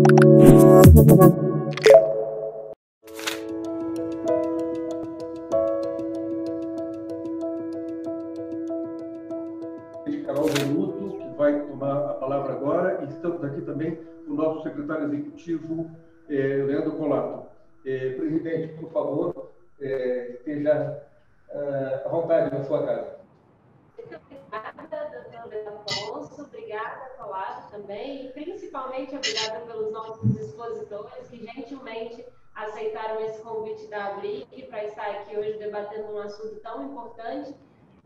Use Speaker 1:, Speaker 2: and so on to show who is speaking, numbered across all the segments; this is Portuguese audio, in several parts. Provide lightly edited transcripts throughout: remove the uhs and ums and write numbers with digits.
Speaker 1: Carol Venuto, que vai tomar a palavra agora, e estamos aqui também com o nosso secretário executivo, Leandro Colato. Presidente, por favor, esteja à vontade na sua casa.
Speaker 2: Muito obrigada, doutor Luiz Afonso, obrigada, Colato, também, e principalmente obrigada pelos nossos expositores que gentilmente aceitaram esse convite da ABRIG para estar aqui hoje debatendo um assunto tão importante.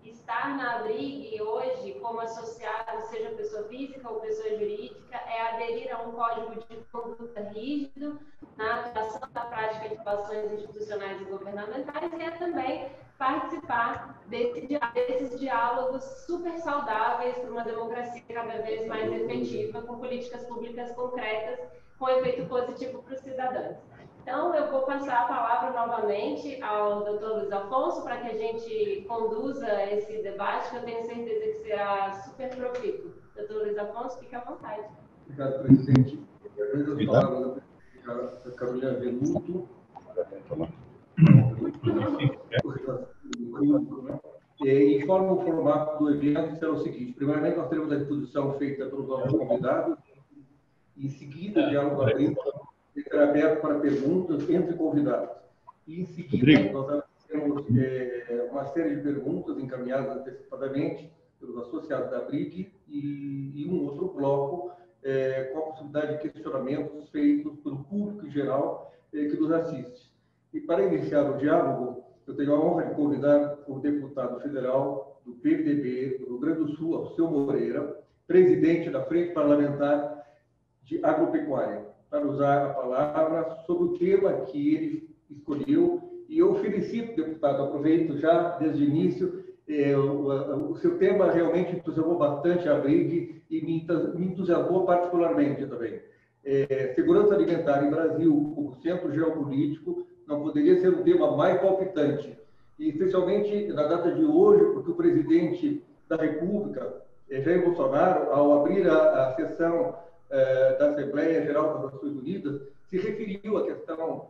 Speaker 2: Estar na ABRIG hoje, como associado, seja pessoa física ou pessoa jurídica, é aderir a um código de conduta rígido na atuação da prática de ações institucionais e governamentais e é também participar desses diálogos super saudáveis para uma democracia cada vez mais efetiva, com políticas públicas concretas, com efeito positivo para os cidadãos. Então, eu vou passar a palavra novamente ao doutor Luiz Afonso para que a gente conduza esse debate, que eu tenho certeza que será super profícuo. Doutor Luiz Afonso, fique à vontade.
Speaker 1: Obrigado, presidente. Agradeço as palavras da Carolina Venuto. Informo o formato do evento será o seguinte: primeiramente, nós teremos a exposição feita pelos nossos convidados, em seguida, o diálogo abrindo, será aberto para perguntas entre convidados. E, em seguida, nós temos uma série de perguntas encaminhadas antecipadamente pelos associados da BRIG e um outro bloco com a possibilidade de questionamentos feitos pelo público em geral que nos assiste. E, para iniciar o diálogo, eu tenho a honra de convidar o deputado federal do PMDB do Rio Grande do Sul, Alceu Moreira, presidente da Frente Parlamentar de Agropecuária, para usar a palavra sobre o tema que ele escolheu. E eu felicito o deputado, aproveito já desde o início, o seu tema realmente entusiasmou bastante a BRIG e me entusiasmou particularmente também. Segurança alimentar em Brasil, como centro geopolítico, não poderia ser um tema mais palpitante. E especialmente na data de hoje, porque o presidente da República, Jair Bolsonaro, ao abrir a sessão da Assembleia Geral das Nações Unidas, se referiu à questão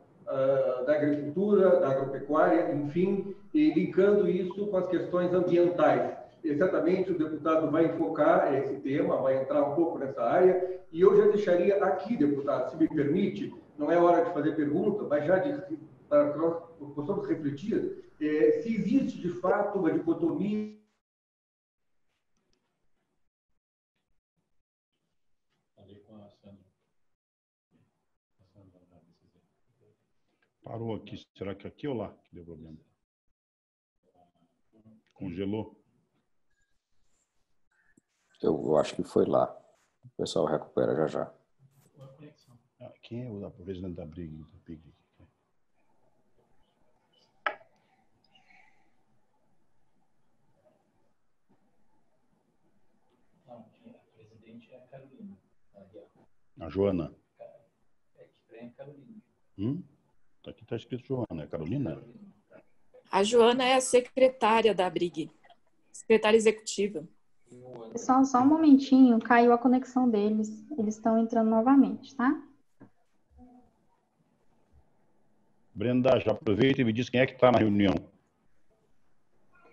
Speaker 1: da agricultura, da agropecuária, enfim, e linkando isso com as questões ambientais. Certamente o deputado vai enfocar esse tema, vai entrar um pouco nessa área, e eu já deixaria aqui, deputado, se me permite, não é hora de fazer pergunta, mas já para que nós possamos refletir, se existe de fato uma dicotomia.
Speaker 3: Parou aqui. Será que aqui ou lá que deu problema? Congelou?
Speaker 4: Eu acho que foi lá. O pessoal recupera já já.
Speaker 3: Quem é o presidente da BRIG?
Speaker 5: Não, a presidente é a Carolina.
Speaker 3: A Joana?
Speaker 5: É Carolina.
Speaker 3: Aqui está escrito Joana. É Carolina?
Speaker 6: A Joana é a secretária da BRIG, secretária executiva.
Speaker 7: Pessoal, só um momentinho, caiu a conexão deles. Eles estão entrando novamente, tá?
Speaker 3: Brenda, já aproveita e me diz quem é que está na reunião.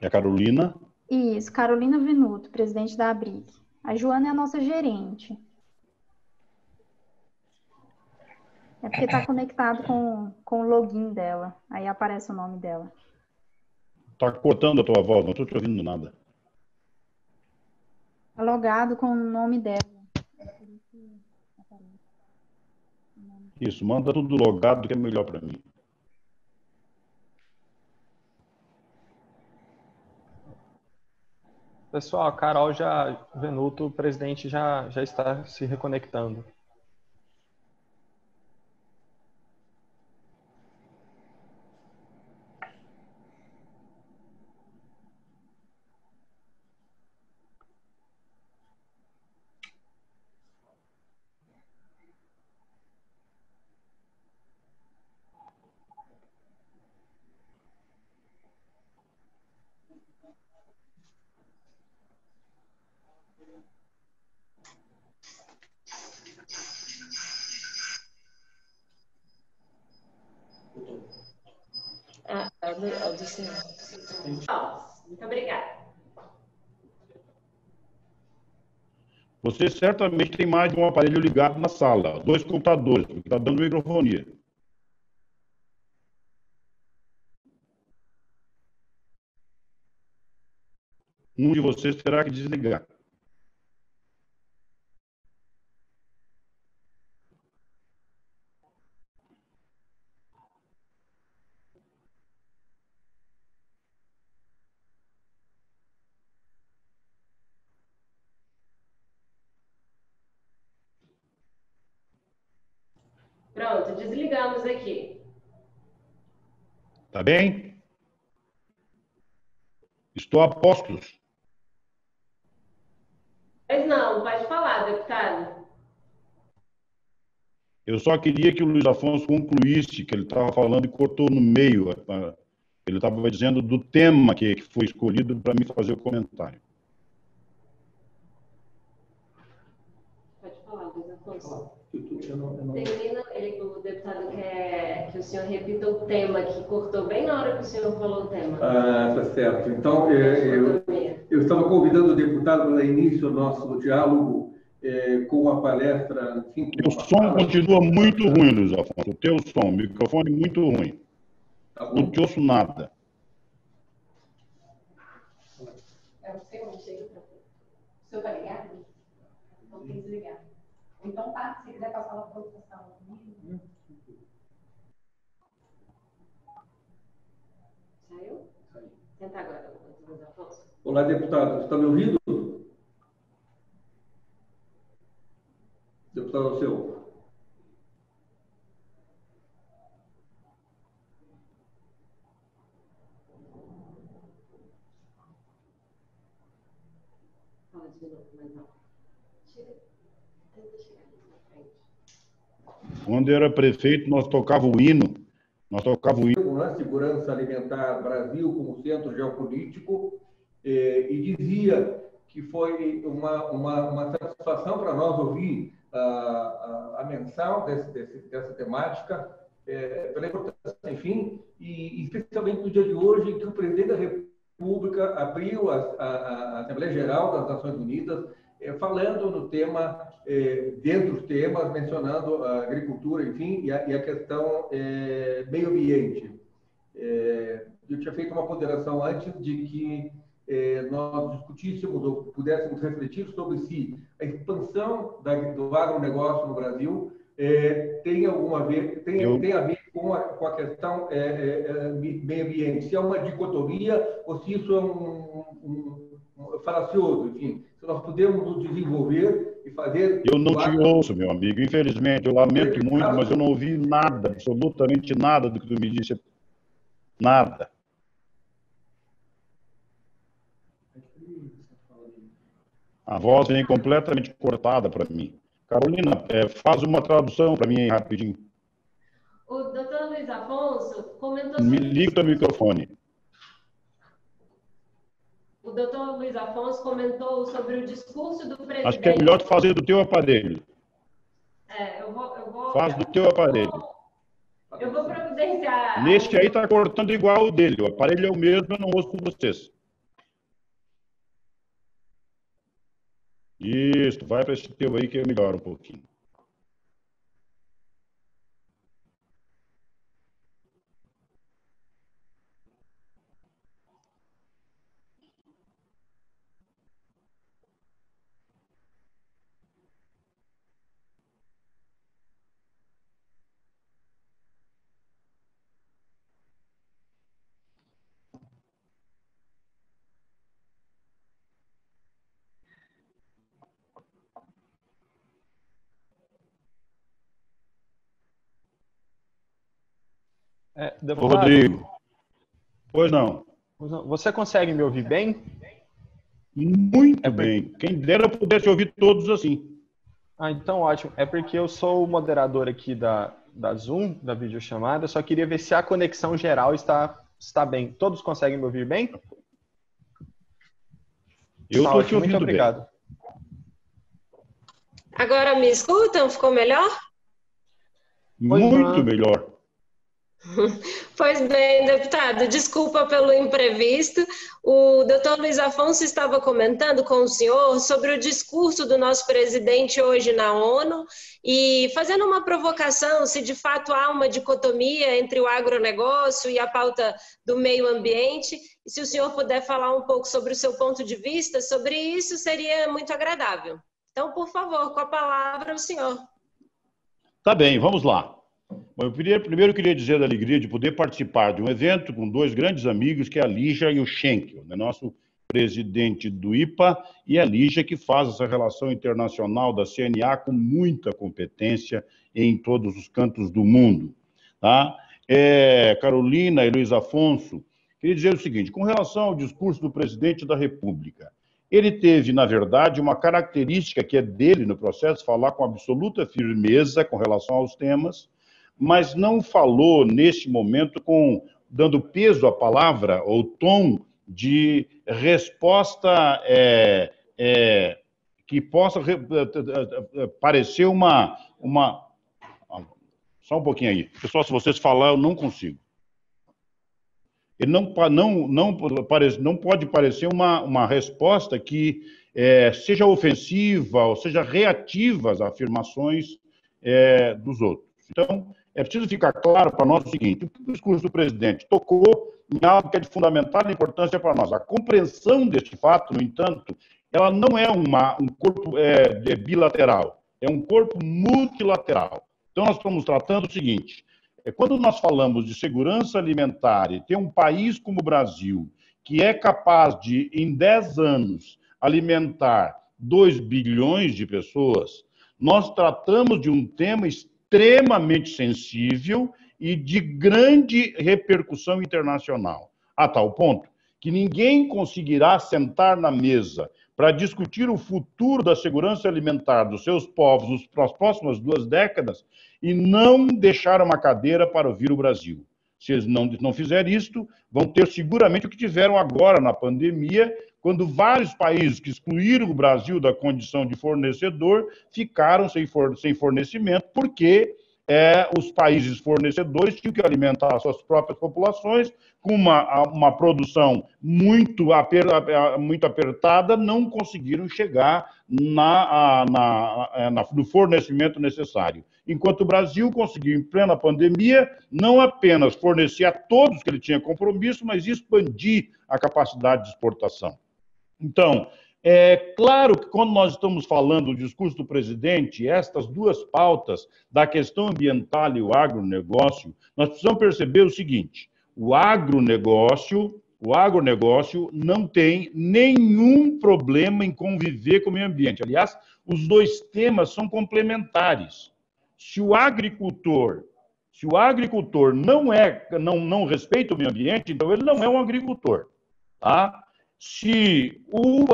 Speaker 3: É a Carolina?
Speaker 7: Isso, Carolina Venuto, presidente da ABRIG. A Joana é a nossa gerente. É porque está conectado com o login dela. Aí aparece o nome dela.
Speaker 3: Está cortando a tua voz, não estou te ouvindo nada.
Speaker 7: Está logado com o nome dela.
Speaker 3: Isso, manda tudo logado que é melhor para mim.
Speaker 8: Pessoal, a Carol Venuto, o presidente, já está se reconectando.
Speaker 6: ao do senhor.
Speaker 2: Muito obrigada.
Speaker 3: Você certamente tem mais de um aparelho ligado na sala, 2 computadores, porque está dando microfonia. Um de vocês terá que desligar.
Speaker 2: Pronto, desligamos aqui.
Speaker 3: Tá bem? Estou a postos.
Speaker 2: Mas não, pode falar, deputado.
Speaker 3: Eu só queria que o Luiz Afonso concluísse que ele estava falando e cortou no meio. Ele estava dizendo do tema que foi escolhido para me fazer o comentário.
Speaker 2: Pode falar, Luiz Afonso. Termina, o deputado quer que o senhor repita o tema, que cortou bem na hora que o senhor falou o tema.
Speaker 1: Ah, tá certo. Então, eu estava convidando o deputado para dar início ao nosso diálogo com a palestra... Enfim,
Speaker 3: o som continua muito ruim, Luiz Afonso. O teu som, o microfone muito ruim.
Speaker 1: Tá bom?
Speaker 3: Não te ouço nada.
Speaker 9: É o seu, não chega para você. O seu está ligado? Então tem que desligar. Então tá, se quiser passar lá para outra sala.
Speaker 2: Saiu? Tenta agora, Luiz Afonso.
Speaker 1: Olá, deputado. Você está me ouvindo? Deputado, é o seu.
Speaker 2: Fala de novo, mas não. Tenta chegar aqui na frente.
Speaker 3: Quando eu era prefeito, nós tocava o hino.
Speaker 1: Segurança Alimentar Brasil como centro geopolítico e dizia que foi uma satisfação para nós ouvir a menção dessa temática, pela importância, enfim, e especialmente no dia de hoje, em que o presidente da República abriu a Assembleia Geral das Nações Unidas, falando no tema, dentre os temas, mencionando a agricultura, enfim, e a questão meio ambiente. Eu tinha feito uma ponderação antes de que nós discutíssemos ou pudéssemos refletir sobre se a expansão do agronegócio no Brasil tem a ver com a questão meio ambiente, se é uma dicotomia ou se isso é um falacioso, enfim. Se nós podemos nos desenvolver e fazer...
Speaker 3: Eu não te ouço, meu amigo. Infelizmente, eu lamento muito, mas eu não ouvi nada, absolutamente nada do que tu me disse. Nada. A voz vem completamente cortada para mim. Carolina, faz uma tradução para mim aí, rapidinho.
Speaker 2: O doutor Luiz Afonso comentou...
Speaker 3: Me liga o teu microfone.
Speaker 2: O doutor Luiz Afonso comentou sobre o discurso do presidente...
Speaker 3: Acho que é melhor tu fazer do teu aparelho.
Speaker 2: Eu vou...
Speaker 3: Faz do teu aparelho.
Speaker 2: Eu vou providenciar...
Speaker 3: Neste aí está cortando igual o dele. O aparelho é o mesmo, eu não ouço vocês. Isso, vai para esse teu aí que é melhor um pouquinho.
Speaker 8: Deputado,
Speaker 3: Rodrigo. Pois não.
Speaker 8: Você consegue me ouvir bem?
Speaker 3: Muito bem. Quem dera eu pudesse ouvir todos assim.
Speaker 8: Então ótimo. É porque eu sou o moderador aqui da Zoom, da videochamada. Só queria ver se a conexão geral está bem. Todos conseguem me ouvir bem?
Speaker 3: Eu estou te ouvindo
Speaker 8: muito obrigado.
Speaker 3: bem.
Speaker 6: Agora me escutam? Ficou melhor?
Speaker 3: Muito melhor.
Speaker 2: Pois bem, deputado, desculpa pelo imprevisto. O doutor Luiz Afonso estava comentando com o senhor sobre o discurso do nosso presidente hoje na ONU e fazendo uma provocação se de fato há uma dicotomia entre o agronegócio e a pauta do meio ambiente. E se o senhor puder falar um pouco sobre o seu ponto de vista sobre isso, seria muito agradável. Então, por favor, com a palavra o senhor.
Speaker 3: Tá bem, vamos lá. Bom, primeiro queria dizer da alegria de poder participar de um evento com dois grandes amigos, que é a Lígia e o Schenkel, né? Nosso presidente do IPA e a Lígia, que faz essa relação internacional da CNA com muita competência em todos os cantos do mundo. Tá? Carolina e Luiz Afonso, queria dizer o seguinte, com relação ao discurso do presidente da República, ele teve, na verdade, uma característica que é dele no processo, falar com absoluta firmeza com relação aos temas, mas não falou, neste momento, dando peso à palavra, ou tom de resposta que possa parecer uma... Só um pouquinho aí. Pessoal, se vocês falarem, eu não consigo. Ele não pode parecer uma resposta que seja ofensiva ou seja reativa às afirmações dos outros. Então, é preciso ficar claro para nós o seguinte, o discurso do presidente tocou em algo que é de fundamental importância para nós. A compreensão deste fato, no entanto, ela não é um corpo bilateral, é um corpo multilateral. Então, nós estamos tratando o seguinte, quando nós falamos de segurança alimentar e tem um país como o Brasil, que é capaz de, em 10 anos, alimentar 2 bilhões de pessoas, nós tratamos de um tema extremamente sensível e de grande repercussão internacional, a tal ponto que ninguém conseguirá sentar na mesa para discutir o futuro da segurança alimentar dos seus povos nas próximas 2 décadas e não deixar uma cadeira para ouvir o Brasil. Se eles não fizerem isto, vão ter seguramente o que tiveram agora na pandemia, quando vários países que excluíram o Brasil da condição de fornecedor ficaram sem fornecimento, porque os países fornecedores tinham que alimentar suas próprias populações com uma produção muito apertada, não conseguiram chegar no fornecimento necessário. Enquanto o Brasil conseguiu, em plena pandemia, não apenas fornecer a todos que ele tinha compromisso, mas expandir a capacidade de exportação. Então, é claro que quando nós estamos falando do discurso do presidente, estas 2 pautas, da questão ambiental e o agronegócio, nós precisamos perceber o seguinte, o agronegócio não tem nenhum problema em conviver com o meio ambiente. Aliás, os 2 temas são complementares. Se o agricultor não respeita o meio ambiente, então ele não é um agricultor, tá? Se o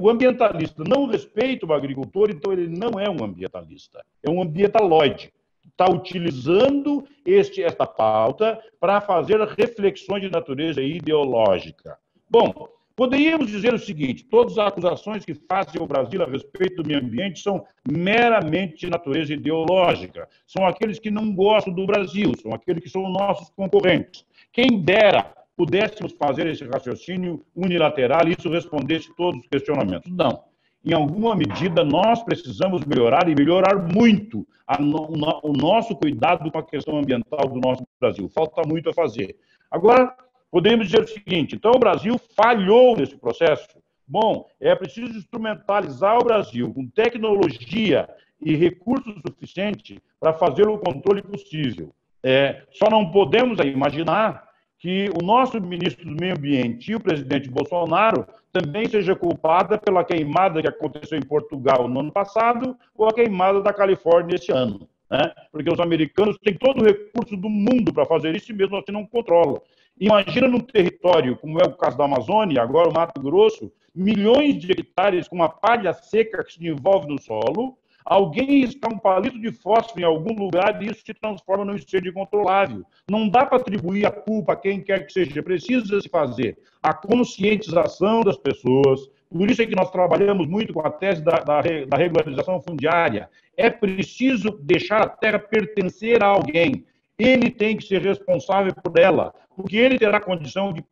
Speaker 3: ambientalista não respeita o agricultor, então ele não é um ambientalista, é um ambientaloide. Está utilizando esta pauta para fazer reflexões de natureza ideológica. Bom, poderíamos dizer o seguinte, todas as acusações que fazem o Brasil a respeito do meio ambiente são meramente de natureza ideológica, são aqueles que não gostam do Brasil, são aqueles que são nossos concorrentes. Quem dera pudéssemos fazer esse raciocínio unilateral e isso respondesse todos os questionamentos. Não. Em alguma medida, nós precisamos melhorar e melhorar muito o nosso cuidado com a questão ambiental do nosso Brasil. Falta muito a fazer. Agora, podemos dizer o seguinte, então o Brasil falhou nesse processo. Bom, é preciso instrumentalizar o Brasil com tecnologia e recursos suficientes para fazer o controle possível. Só não podemos imaginar que o nosso ministro do Meio Ambiente e o presidente Bolsonaro também seja culpada pela queimada que aconteceu em Portugal no ano passado ou a queimada da Califórnia esse ano, né? Porque os americanos têm todo o recurso do mundo para fazer isso e mesmo assim não controlam. Imagina num território, como é o caso da Amazônia, agora o Mato Grosso, milhões de hectares com uma palha seca que se envolve no solo, alguém está um palito de fósforo em algum lugar e isso se transforma num incêndio incontrolável. Não dá para atribuir a culpa a quem quer que seja. Precisa se fazer a conscientização das pessoas. Por isso é que nós trabalhamos muito com a tese da regularização fundiária. É preciso deixar a terra pertencer a alguém. Ele tem que ser responsável por ela, porque ele terá condição de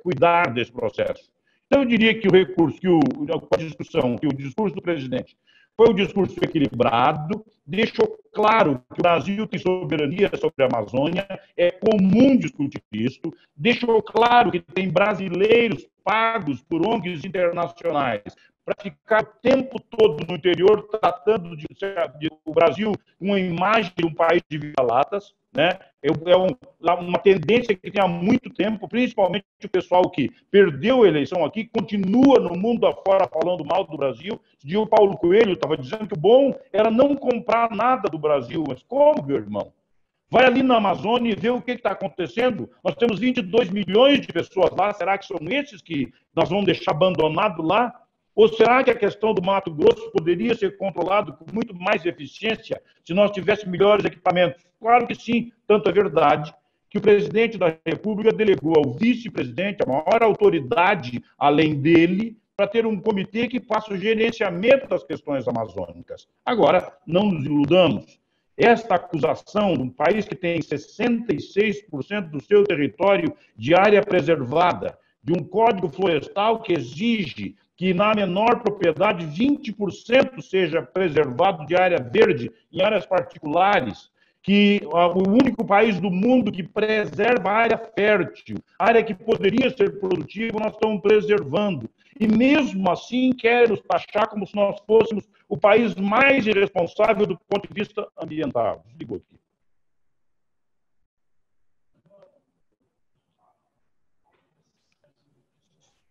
Speaker 3: cuidar desse processo. Então, eu diria que o recurso, a discussão, que o discurso do presidente foi um discurso equilibrado, deixou claro que o Brasil tem soberania sobre a Amazônia, é comum discutir isso, deixou claro que tem brasileiros pagos por ONGs internacionais para ficar o tempo todo no interior tratando de o Brasil uma imagem de um país de vira-latas, né? Uma tendência que tem há muito tempo, principalmente o pessoal que perdeu a eleição aqui, continua no mundo afora falando mal do Brasil. O Paulo Coelho estava dizendo que o bom era não comprar nada do Brasil. Mas como, meu irmão? Vai ali na Amazônia e vê o que está acontecendo. Nós temos 22 milhões de pessoas lá. Será que são esses que nós vamos deixar abandonado lá? Ou será que a questão do Mato Grosso poderia ser controlado com muito mais eficiência se nós tivéssemos melhores equipamentos? Claro que sim, tanto é verdade que o presidente da República delegou ao vice-presidente, a maior autoridade além dele, para ter um comitê que faça o gerenciamento das questões amazônicas. Agora, não nos iludamos. Esta acusação de um país que tem 66% do seu território de área preservada, de um código florestal que exige que na menor propriedade 20% seja preservado de área verde em áreas particulares, que o único país do mundo que preserva a área fértil, área que poderia ser produtiva, nós estamos preservando. E mesmo assim querem nos taxar como se nós fôssemos o país mais irresponsável do ponto de vista ambiental. Desligou aqui.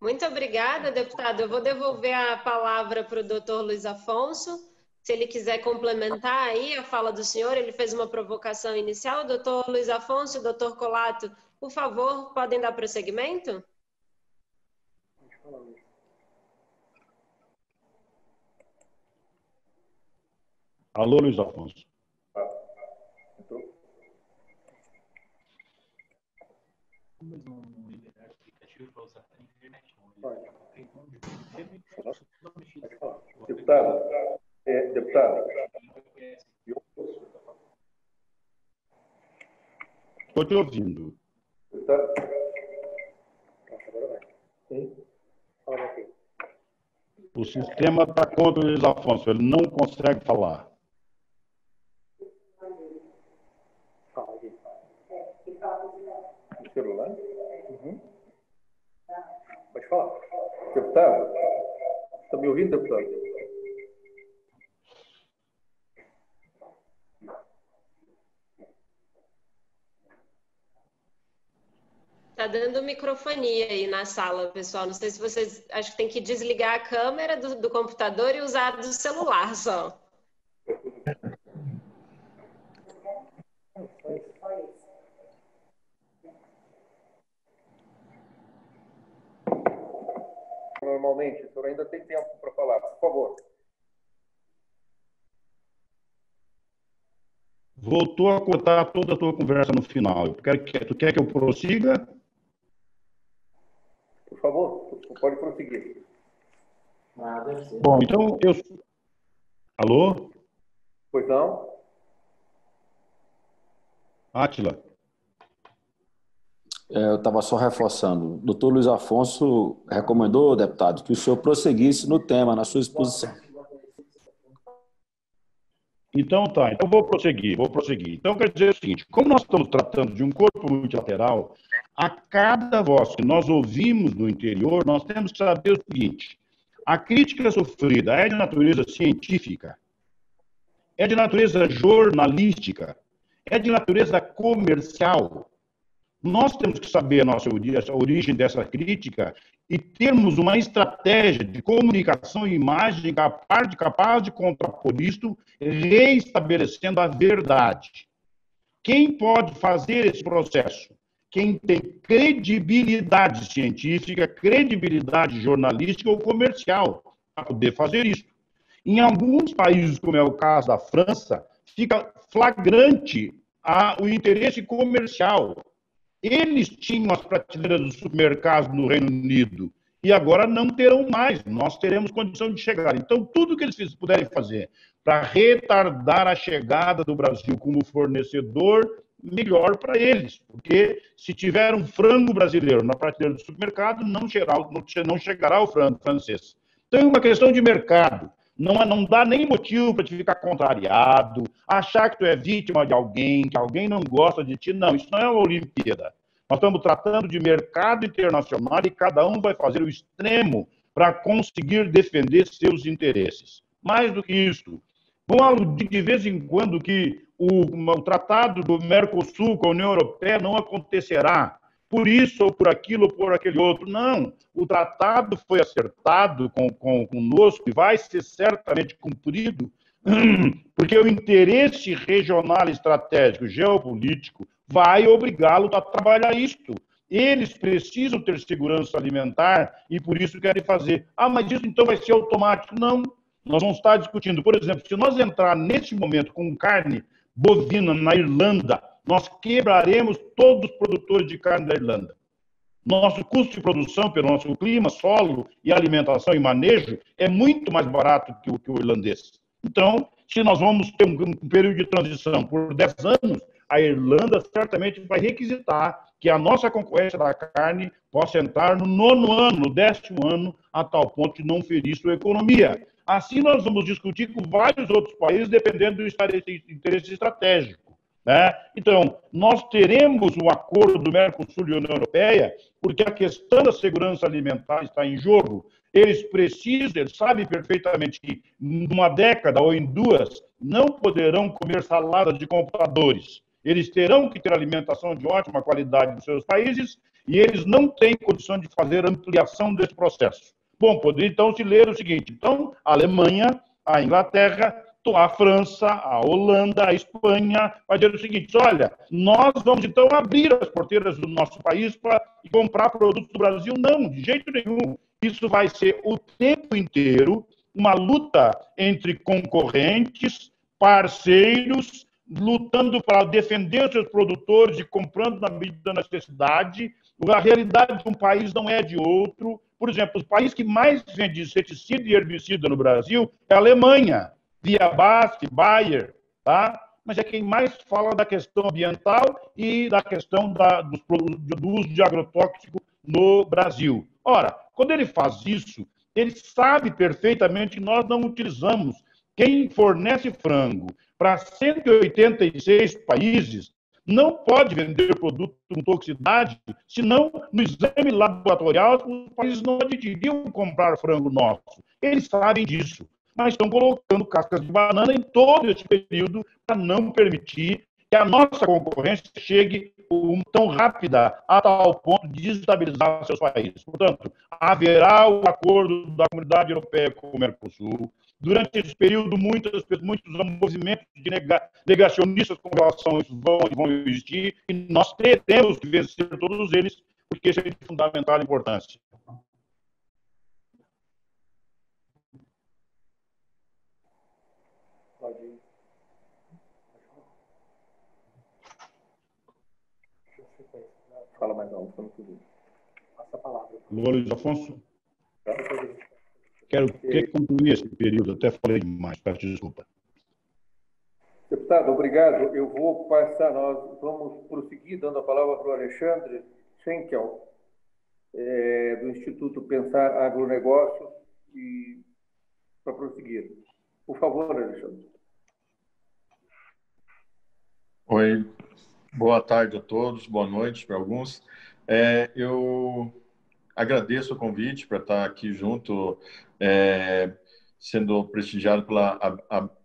Speaker 2: Muito obrigada, deputado. Eu vou devolver a palavra para o doutor Luiz Afonso. Se ele quiser complementar aí a fala do senhor, ele fez uma provocação inicial. Doutor Luiz Afonso e doutor Colato, por favor, podem dar prosseguimento?
Speaker 3: Alô, Luiz Afonso.
Speaker 1: Deputado, deputado.
Speaker 3: Estou te ouvindo.
Speaker 1: Deputado. Agora vai. Sim. Fala aqui.
Speaker 3: O sistema está contra o Luiz Afonso, ele não consegue falar.
Speaker 1: Fala aqui. No celular? Uhum. Pode falar. Deputado, está me ouvindo, deputado?
Speaker 2: Está dando microfonia aí na sala, pessoal. Não sei se vocês... Acho que tem que desligar a câmera do computador e usar do celular só.
Speaker 1: Normalmente, o senhor ainda tem tempo para falar, por favor.
Speaker 3: Voltou a cortar toda a tua conversa no final. Tu quer que eu prossiga?
Speaker 1: Por favor, pode prosseguir.
Speaker 3: Bom, então eu... Alô?
Speaker 1: Pois não?
Speaker 3: Átila.
Speaker 4: Eu estava só reforçando. O doutor Luiz Afonso recomendou, deputado, que o senhor prosseguisse no tema, na sua exposição.
Speaker 3: Então tá, então vou prosseguir. Então quer dizer o seguinte, como nós estamos tratando de um corpo multilateral, a cada voz que nós ouvimos no interior, nós temos que saber o seguinte, a crítica sofrida é de natureza científica, é de natureza jornalística, é de natureza comercial. Nós temos que saber a origem dessa crítica e termos uma estratégia de comunicação e imagem capaz de contrapor isto, reestabelecendo a verdade. Quem pode fazer esse processo? Quem tem credibilidade científica, credibilidade jornalística ou comercial para poder fazer isso. Em alguns países, como é o caso da França, fica flagrante o interesse comercial. Eles tinham as prateleiras dos supermercados no Reino Unido e agora não terão mais. Nós teremos condição de chegar. Então, tudo que eles puderem fazer para retardar a chegada do Brasil como fornecedor melhor para eles, porque se tiver um frango brasileiro na prateleira do supermercado, não chegará o frango francês. Então é uma questão de mercado. Não dá nem motivo para te ficar contrariado, achar que tu é vítima de alguém, que alguém não gosta de ti. Não, isso não é uma Olimpíada. Nós estamos tratando de mercado internacional e cada um vai fazer o extremo para conseguir defender seus interesses. Mais do que isso, vão aludir de vez em quando que o tratado do Mercosul com a União Europeia não acontecerá por isso ou por aquilo ou por aquele outro. Não, o tratado foi acertado conosco e vai ser certamente cumprido, porque o interesse regional estratégico, geopolítico, vai obrigá-lo a trabalhar isto. Eles precisam ter segurança alimentar e por isso querem fazer. Ah, mas isso então vai ser automático? Não. Nós vamos estar discutindo, por exemplo, se nós entrar neste momento com carne bovina na Irlanda, nós quebraremos todos os produtores de carne da Irlanda. Nosso custo de produção, pelo nosso clima, solo e alimentação e manejo, é muito mais barato que o irlandês. Então, se nós vamos ter um período de transição por 10 anos, a Irlanda certamente vai requisitar que a nossa concorrência da carne possa entrar no 9º ano, no 10º ano, a tal ponto de não ferir sua economia. Assim, nós vamos discutir com vários outros países, dependendo do interesse estratégico. Né? Então, nós teremos um acordo do Mercosul e União Europeia, porque a questão da segurança alimentar está em jogo. Eles sabem perfeitamente que em uma década ou em 2, não poderão comer saladas de computadores. Eles terão que ter alimentação de ótima qualidade nos seus países e eles não têm condição de fazer ampliação desse processo. Bom, poderia então se ler o seguinte: então, a Alemanha, a Inglaterra, a França, a Holanda, a Espanha, vai dizer o seguinte: olha, nós vamos então abrir as porteiras do nosso país para comprar produtos do Brasil. Não, de jeito nenhum. Isso vai ser o tempo inteiro uma luta entre concorrentes, parceiros, lutando para defender seus produtores e comprando na medida da necessidade. A realidade de um país não é de outro. Por exemplo, o país que mais vende inseticida e herbicida no Brasil é a Alemanha, via BASF, Bayer, tá? Mas é quem mais fala da questão ambiental e da questão do uso de agrotóxico no Brasil. Ora, quando ele faz isso, ele sabe perfeitamente que nós não utilizamos. Quem fornece frango para 186 países não pode vender produto com toxicidade, senão no exame laboratorial os países não admitiram comprar frango nosso. Eles sabem disso, mas estão colocando cascas de banana em todo esse período para não permitir que a nossa concorrência chegue tão rápida a tal ponto de desestabilizar seus países. Portanto, haverá o acordo da Comunidade Europeia com o Mercosul. Durante esse período, muitos movimentos de negacionistas com relação a isso vão existir e nós teremos que vencer todos eles, porque isso é de fundamental importância.
Speaker 1: Fala mais alto, não tudo. Passa a palavra.
Speaker 3: Luiz Afonso. Quero concluir esse período, até falei demais, peço desculpa.
Speaker 1: Deputado, obrigado. Eu vou passar, nós vamos prosseguir dando a palavra para o Alexandre Schenkel, do Instituto Pensar Agronegócio, para prosseguir. Por favor, Alexandre.
Speaker 10: Oi, boa tarde a todos, boa noite para alguns. Eu agradeço o convite para estar aqui junto, sendo prestigiado pela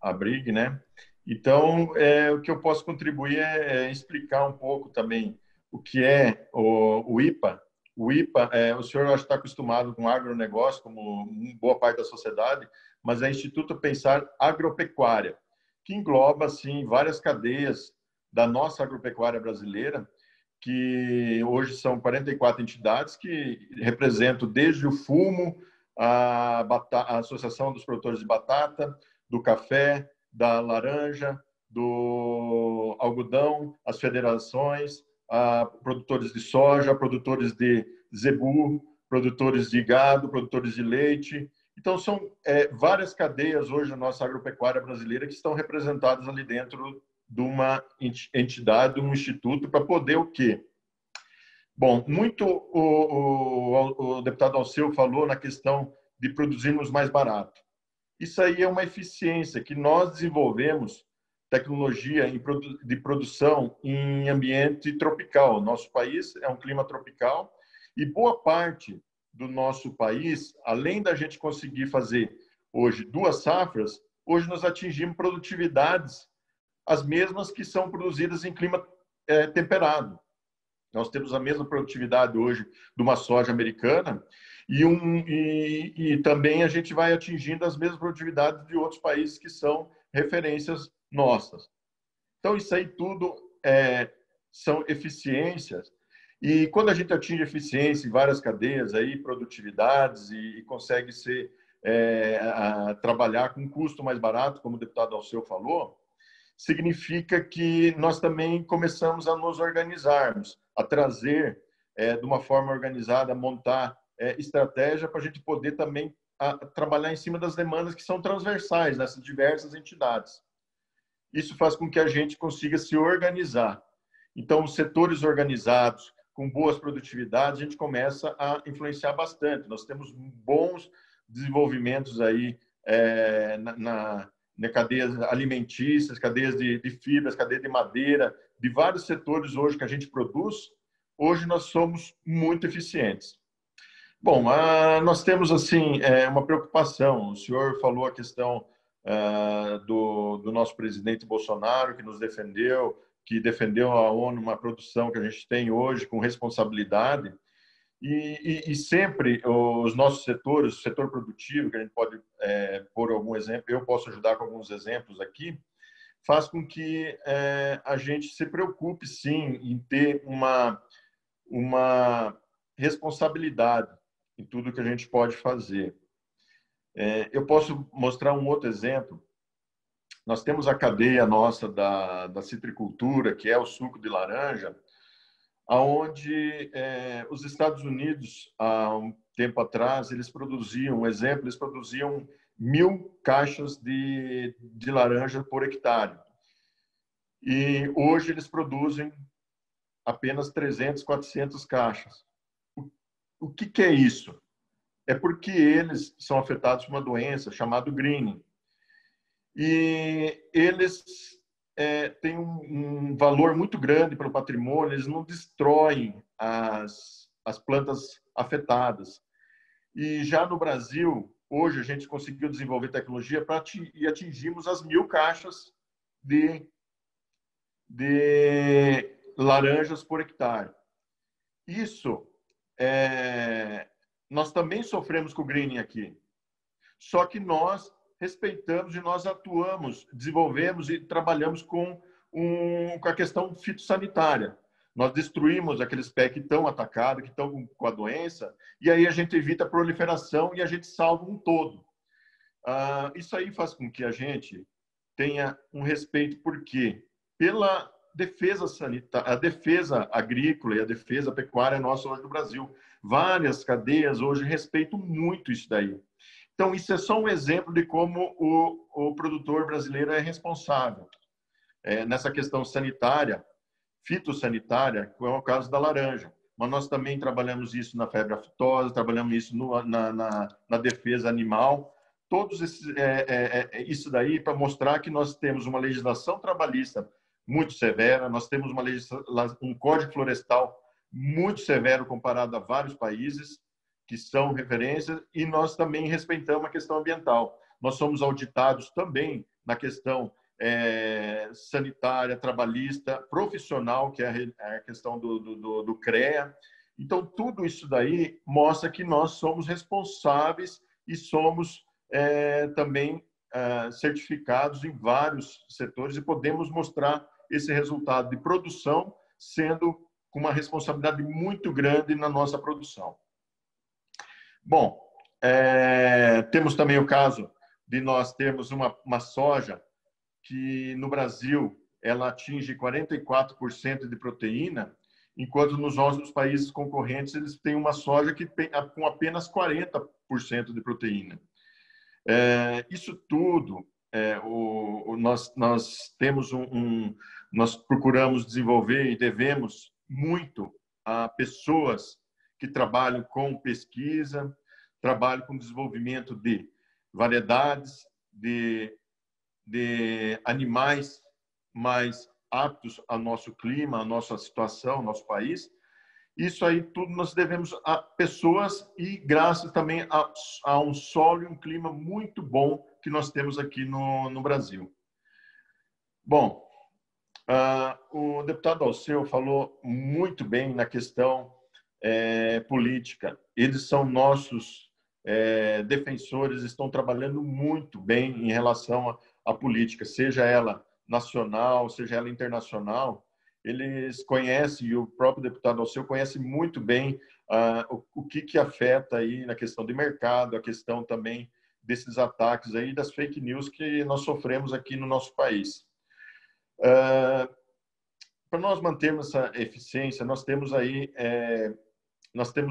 Speaker 10: ABRIG, né? Então, o que eu posso contribuir é explicar um pouco também o que é o IPA. O IPA, o senhor acho que está acostumado com agronegócio, como boa parte da sociedade, mas é Instituto Pensar Agropecuária, que engloba, assim, várias cadeias da nossa agropecuária brasileira, que hoje são 44 entidades que representam desde o fumo, a Associação dos Produtores de Batata, do café, da laranja, do algodão, as federações, produtores de soja, produtores de zebu, produtores de gado, produtores de leite. Então, são várias cadeias hoje na nossa agropecuária brasileira que estão representadas ali dentro de uma entidade, de um instituto, para poder o quê? Bom, muito o deputado Alceu falou na questão de produzirmos mais barato. Isso aí é uma eficiência que nós desenvolvemos, tecnologia de produção em ambiente tropical. Nosso país é um clima tropical e boa parte do nosso país, além da gente conseguir fazer hoje 2 safras, hoje nós atingimos produtividades as mesmas que são produzidas em clima temperado. Nós temos a mesma produtividade hoje de uma soja americana e também a gente vai atingindo as mesmas produtividades de outros países que são referências nossas. Então, isso aí tudo são eficiências. E quando a gente atinge eficiência em várias cadeias, aí, produtividades, e consegue trabalhar com um custo mais barato, como o deputado Alceu falou, significa que nós também começamos a nos organizarmos, a trazer de uma forma organizada, a montar estratégia para a gente poder também trabalhar em cima das demandas que são transversais nessas diversas entidades. Isso faz com que a gente consiga se organizar. Então, os setores organizados, com boas produtividades, a gente começa a influenciar bastante. Nós temos bons desenvolvimentos aí na cadeias alimentícias, cadeias de fibras, cadeia de madeira, de vários setores hoje que a gente produz, hoje nós somos muito eficientes. Bom, nós temos assim uma preocupação. O senhor falou a questão do nosso presidente Bolsonaro, que nos defendeu, que defendeu a ONU, uma produção que a gente tem hoje com responsabilidade. E sempre os nossos setores, o setor produtivo, que a gente pode pôr algum exemplo, eu posso ajudar com alguns exemplos aqui, faz com que a gente se preocupe, sim, em ter uma responsabilidade em tudo que a gente pode fazer. Eu posso mostrar um outro exemplo. Nós temos a cadeia nossa da citricultura, que é o suco de laranja, onde os Estados Unidos, há um tempo atrás, eles produziam, um exemplo, eles produziam 1.000 caixas de laranja por hectare. E hoje eles produzem apenas 300, 400 caixas. O que é isso? É porque eles são afetados por uma doença chamada greening. E eles têm um valor muito grande para o patrimônio, eles não destroem as plantas afetadas. E já no Brasil, hoje a gente conseguiu desenvolver tecnologia e atingimos as 1.000 caixas de laranjas por hectare. Isso, nós também sofremos com o greening aqui. Só que nós respeitamos e nós atuamos, desenvolvemos e trabalhamos com a questão fitossanitária. Nós destruímos aqueles pés que estão atacados, que estão com a doença, e aí a gente evita a proliferação e a gente salva um todo. Isso aí faz com que a gente tenha um respeito, porque pela defesa sanitária, a defesa agrícola e a defesa pecuária nossa hoje no Brasil. Várias cadeias hoje respeitam muito isso daí. Então, isso é só um exemplo de como o produtor brasileiro é responsável nessa questão sanitária, fitossanitária, que é o caso da laranja. Mas nós também trabalhamos isso na febre aftosa, trabalhamos isso na defesa animal. Todos isso daí para mostrar que nós temos uma legislação trabalhista muito severa, nós temos um código florestal muito severo comparado a vários países que são referências, e nós também respeitamos a questão ambiental. Nós somos auditados também na questão sanitária, trabalhista, profissional, que é a questão do CREA. Então, tudo isso daí mostra que nós somos responsáveis e somos também certificados em vários setores e podemos mostrar esse resultado de produção sendo com uma responsabilidade muito grande na nossa produção. Bom, temos também o caso de nós termos uma soja que no Brasil ela atinge 44% de proteína, enquanto nos outros países concorrentes eles têm uma soja que tem com apenas 40% de proteína. Isso tudo nós temos nós procuramos desenvolver e devemos muito a pessoas que trabalham com pesquisa, trabalham com desenvolvimento de variedades, de animais mais aptos ao nosso clima, à nossa situação, ao nosso país. Isso aí tudo nós devemos a pessoas e graças também a um solo e um clima muito bom que nós temos aqui no Brasil. Bom, o deputado Alceu falou muito bem na questão política. Eles são nossos defensores, estão trabalhando muito bem em relação à política, seja ela nacional, seja ela internacional. Eles conhecem, e o próprio deputado Alceu conhece muito bem o que afeta aí na questão de mercado, a questão também desses ataques aí, das fake news que nós sofremos aqui no nosso país. Para nós mantermos essa eficiência, nós temos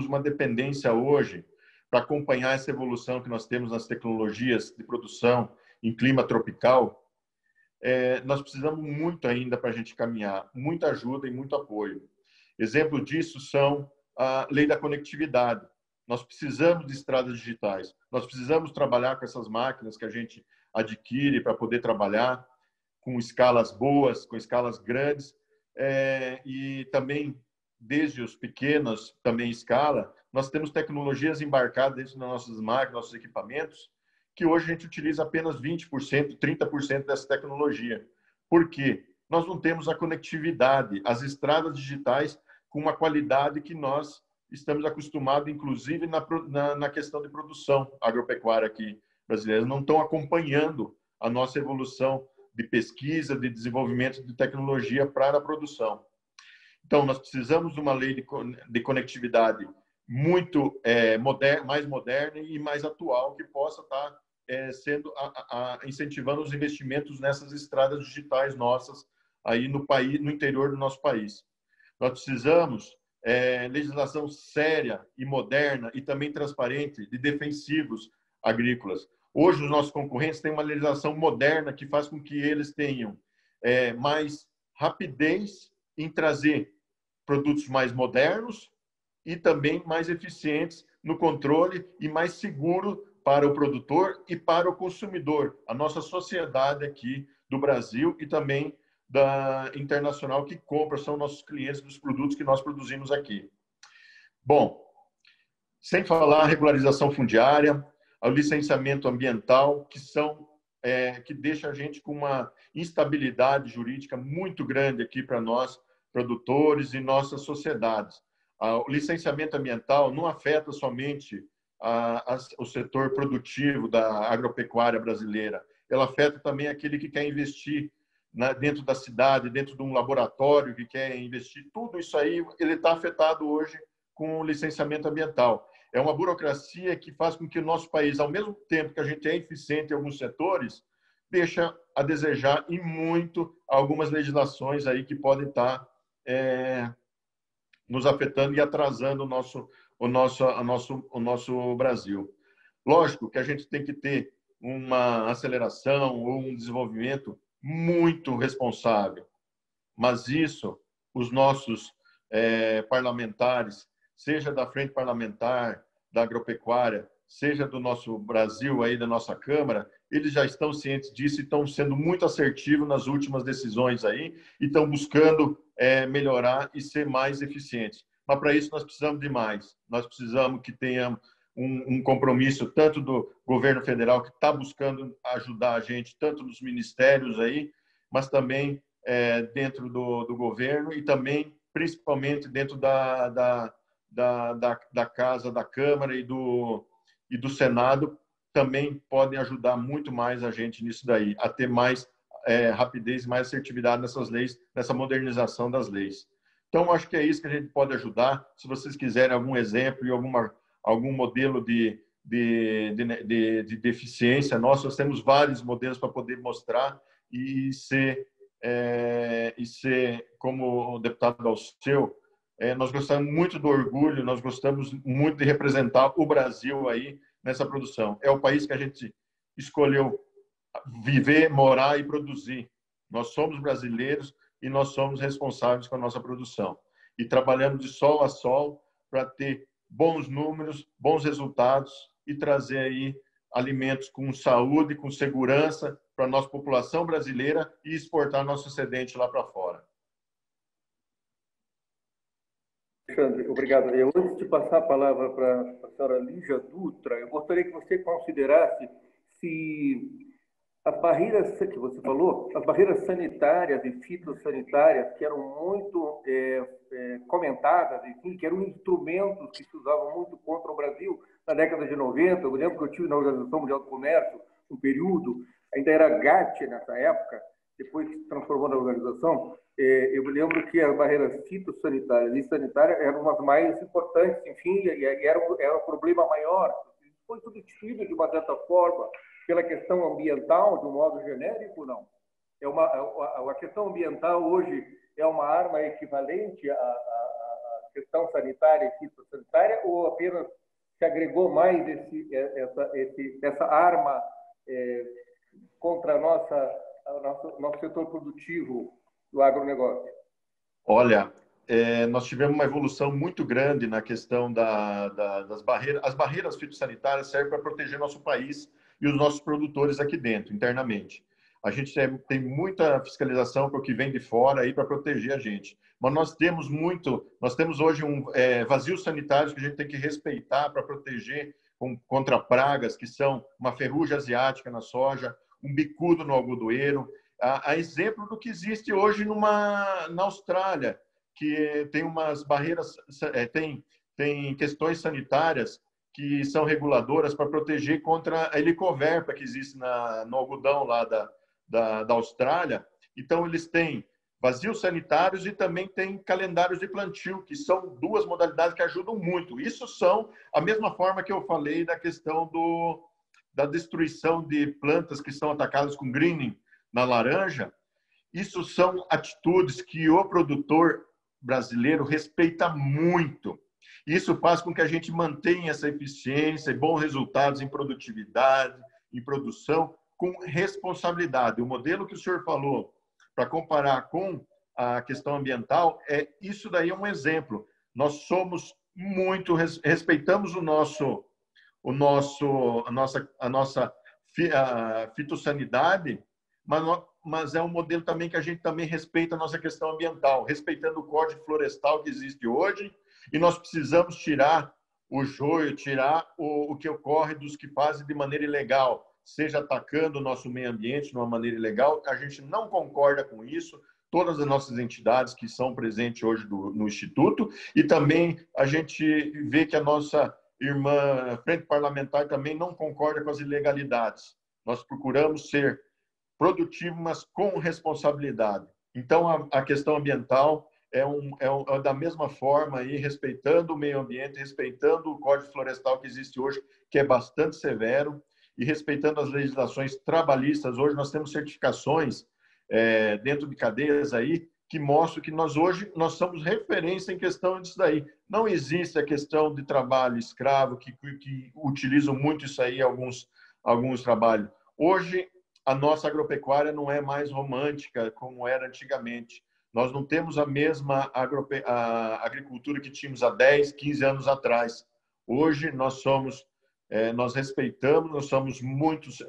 Speaker 10: uma dependência hoje para acompanhar essa evolução que nós temos nas tecnologias de produção em clima tropical. Nós precisamos muito ainda para a gente caminhar, muita ajuda e muito apoio. Exemplo disso são a lei da conectividade. Nós precisamos de estradas digitais, nós precisamos trabalhar com essas máquinas que a gente adquire para poder trabalhar com escalas boas, com escalas grandes, e também, desde os pequenos, também escala, nós temos tecnologias embarcadas dentro das nossas máquinas, nossos equipamentos, que hoje a gente utiliza apenas 20%, 30% dessa tecnologia. Por quê? Nós não temos a conectividade, as estradas digitais com uma qualidade que nós estamos acostumados, inclusive na questão de produção agropecuária aqui brasileira. Não estão acompanhando a nossa evolução de pesquisa, de desenvolvimento de tecnologia para a produção. Então, nós precisamos de uma lei de conectividade muito mais moderna e mais atual, que possa estar incentivando os investimentos nessas estradas digitais nossas aí no país, no interior do nosso país. Nós precisamos legislação séria e moderna e também transparente de defensivos agrícolas. Hoje, os nossos concorrentes têm uma legislação moderna que faz com que eles tenham mais rapidez em trazer produtos mais modernos e também mais eficientes no controle e mais seguro para o produtor e para o consumidor, a nossa sociedade aqui do Brasil e também da internacional que compra, são nossos clientes dos produtos que nós produzimos aqui. Bom, sem falar a regularização fundiária, o licenciamento ambiental, que deixa a gente com uma instabilidade jurídica muito grande aqui para nós, produtores e nossas sociedades. O licenciamento ambiental não afeta somente o setor produtivo da agropecuária brasileira, ela afeta também aquele que quer investir dentro da cidade, dentro de um laboratório que quer investir. Tudo isso aí ele está afetado hoje com o licenciamento ambiental. É uma burocracia que faz com que o nosso país, ao mesmo tempo que a gente é eficiente em alguns setores, deixa a desejar em muito algumas legislações aí que podem estar nos afetando e atrasando o nosso Brasil. Lógico que a gente tem que ter uma aceleração ou um desenvolvimento muito responsável, mas isso os nossos parlamentares, seja da Frente Parlamentar, da Agropecuária, seja do nosso Brasil, aí, da nossa Câmara, eles já estão cientes disso e estão sendo muito assertivos nas últimas decisões aí e estão buscando melhorar e ser mais eficientes. Mas, para isso, nós precisamos de mais. Nós precisamos que tenhamos um compromisso tanto do governo federal, que está buscando ajudar a gente, tanto nos ministérios aí, mas também dentro do governo e também, principalmente, dentro da Casa, da Câmara e do Senado, também podem ajudar muito mais a gente nisso daí, a ter mais rapidez e mais assertividade nessas leis, nessa modernização das leis. Então, acho que é isso que a gente pode ajudar. Se vocês quiserem algum exemplo e algum modelo de eficiência nossa, nós temos vários modelos para poder mostrar e ser como o deputado Alceu, nós gostamos muito do orgulho, nós gostamos muito de representar o Brasil aí nessa produção. É o país que a gente escolheu viver, morar e produzir. Nós somos brasileiros e nós somos responsáveis com a nossa produção. E trabalhamos de sol a sol para ter bons números, bons resultados e trazer aí alimentos com saúde, com segurança para a nossa população brasileira e exportar nosso excedente lá para fora.
Speaker 1: Alexandre, obrigado. Antes de passar a palavra para a senhora Lígia Dutra, eu gostaria que você considerasse se as barreiras que você falou, as barreiras sanitárias e fitossanitárias, que eram muito comentadas, enfim, que eram instrumentos que se usavam muito contra o Brasil na década de 90. Eu lembro que eu estive na Organização Mundial do Comércio um período, ainda era GATT nessa época, depois se transformou na organização. Eu me lembro que as barreiras fitossanitárias e sanitárias eram as mais importantes, enfim, e era um problema maior. Foi substituído de uma certa forma pela questão ambiental, de um modo genérico, não? A questão ambiental hoje é uma arma equivalente à questão sanitária e fitossanitária, ou apenas se agregou mais essa arma contra nosso setor produtivo do agronegócio?
Speaker 10: Olha, nós tivemos uma evolução muito grande na questão das barreiras. As barreiras fitossanitárias servem para proteger nosso país e os nossos produtores aqui dentro, internamente. A gente tem muita fiscalização para o que vem de fora aí para proteger a gente. Mas nós temos hoje vazios sanitários que a gente tem que respeitar para proteger contra pragas, que são uma ferrugem asiática na soja, um bicudo no algodoeiro, a exemplo do que existe hoje na Austrália, que tem umas barreiras, tem questões sanitárias que são reguladoras para proteger contra a helicoverpa que existe no algodão lá da Austrália. Então, eles têm vazios sanitários e também têm calendários de plantio, que são duas modalidades que ajudam muito. Isso são a mesma forma que eu falei da questão da destruição de plantas que são atacadas com greening na laranja. Isso são atitudes que o produtor brasileiro respeita muito. Isso faz com que a gente mantenha essa eficiência e bons resultados em produtividade, em produção, com responsabilidade. O modelo que o senhor falou, para comparar com a questão ambiental, isso daí é um exemplo. Nós somos muito, respeitamos a nossa fitossanidade, mas é um modelo também que a gente também respeita a nossa questão ambiental, respeitando o Código Florestal que existe hoje, e nós precisamos tirar o joio, tirar o que ocorre dos que fazem de maneira ilegal, seja atacando o nosso meio ambiente de uma maneira ilegal. A gente não concorda com isso, todas as nossas entidades que são presentes hoje no Instituto, e também a gente vê que a nossa irmã Frente Parlamentar também não concorda com as ilegalidades. Nós procuramos ser produtivos, mas com responsabilidade. Então, a questão ambiental é da mesma forma, aí, respeitando o meio ambiente, respeitando o Código Florestal que existe hoje, que é bastante severo, e respeitando as legislações trabalhistas. Hoje nós temos certificações dentro de cadeias aí que mostram que nós somos referência em questão disso daí. Não existe a questão de trabalho escravo, que utilizam muito isso aí alguns trabalhos. Hoje, a nossa agropecuária não é mais romântica como era antigamente. Nós não temos a mesma agricultura que tínhamos há 10, 15 anos atrás. Hoje nós respeitamos,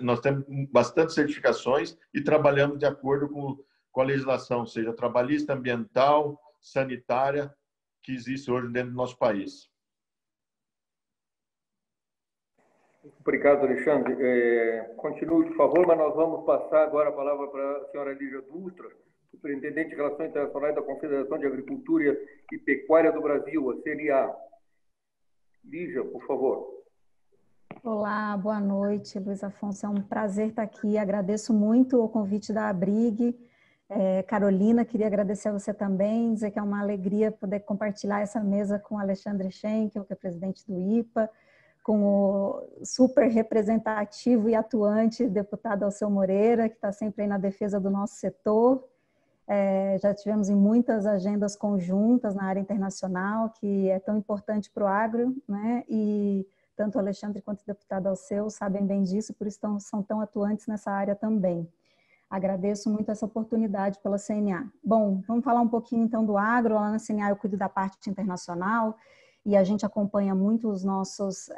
Speaker 10: nós temos bastante certificações e trabalhamos de acordo com a legislação, seja trabalhista, ambiental, sanitária, que existe hoje dentro do nosso país.
Speaker 1: Obrigado, Alexandre. Continue, por favor, mas nós vamos passar agora a palavra para a senhora Lígia Dutra, Superintendente de Relações Internacionais da Confederação de Agricultura e Pecuária do Brasil, a CNA. Lígia, por favor.
Speaker 7: Olá, boa noite, Luiz Afonso. É um prazer estar aqui. Agradeço muito o convite da Abrig. Carolina, queria agradecer a você também, dizer que é uma alegria poder compartilhar essa mesa com o Alexandre Schenkel, que é presidente do IPA, com o super representativo e atuante deputado Alceu Moreira, que está sempre aí na defesa do nosso setor. Já tivemos em muitas agendas conjuntas na área internacional, que é tão importante para o agro, né? E tanto o Alexandre quanto o deputado Alceu sabem bem disso, por isso são tão atuantes nessa área também. Agradeço muito essa oportunidade pela CNA. Bom, vamos falar um pouquinho então do agro. Lá na CNA eu cuido da parte internacional e a gente acompanha muito as nossas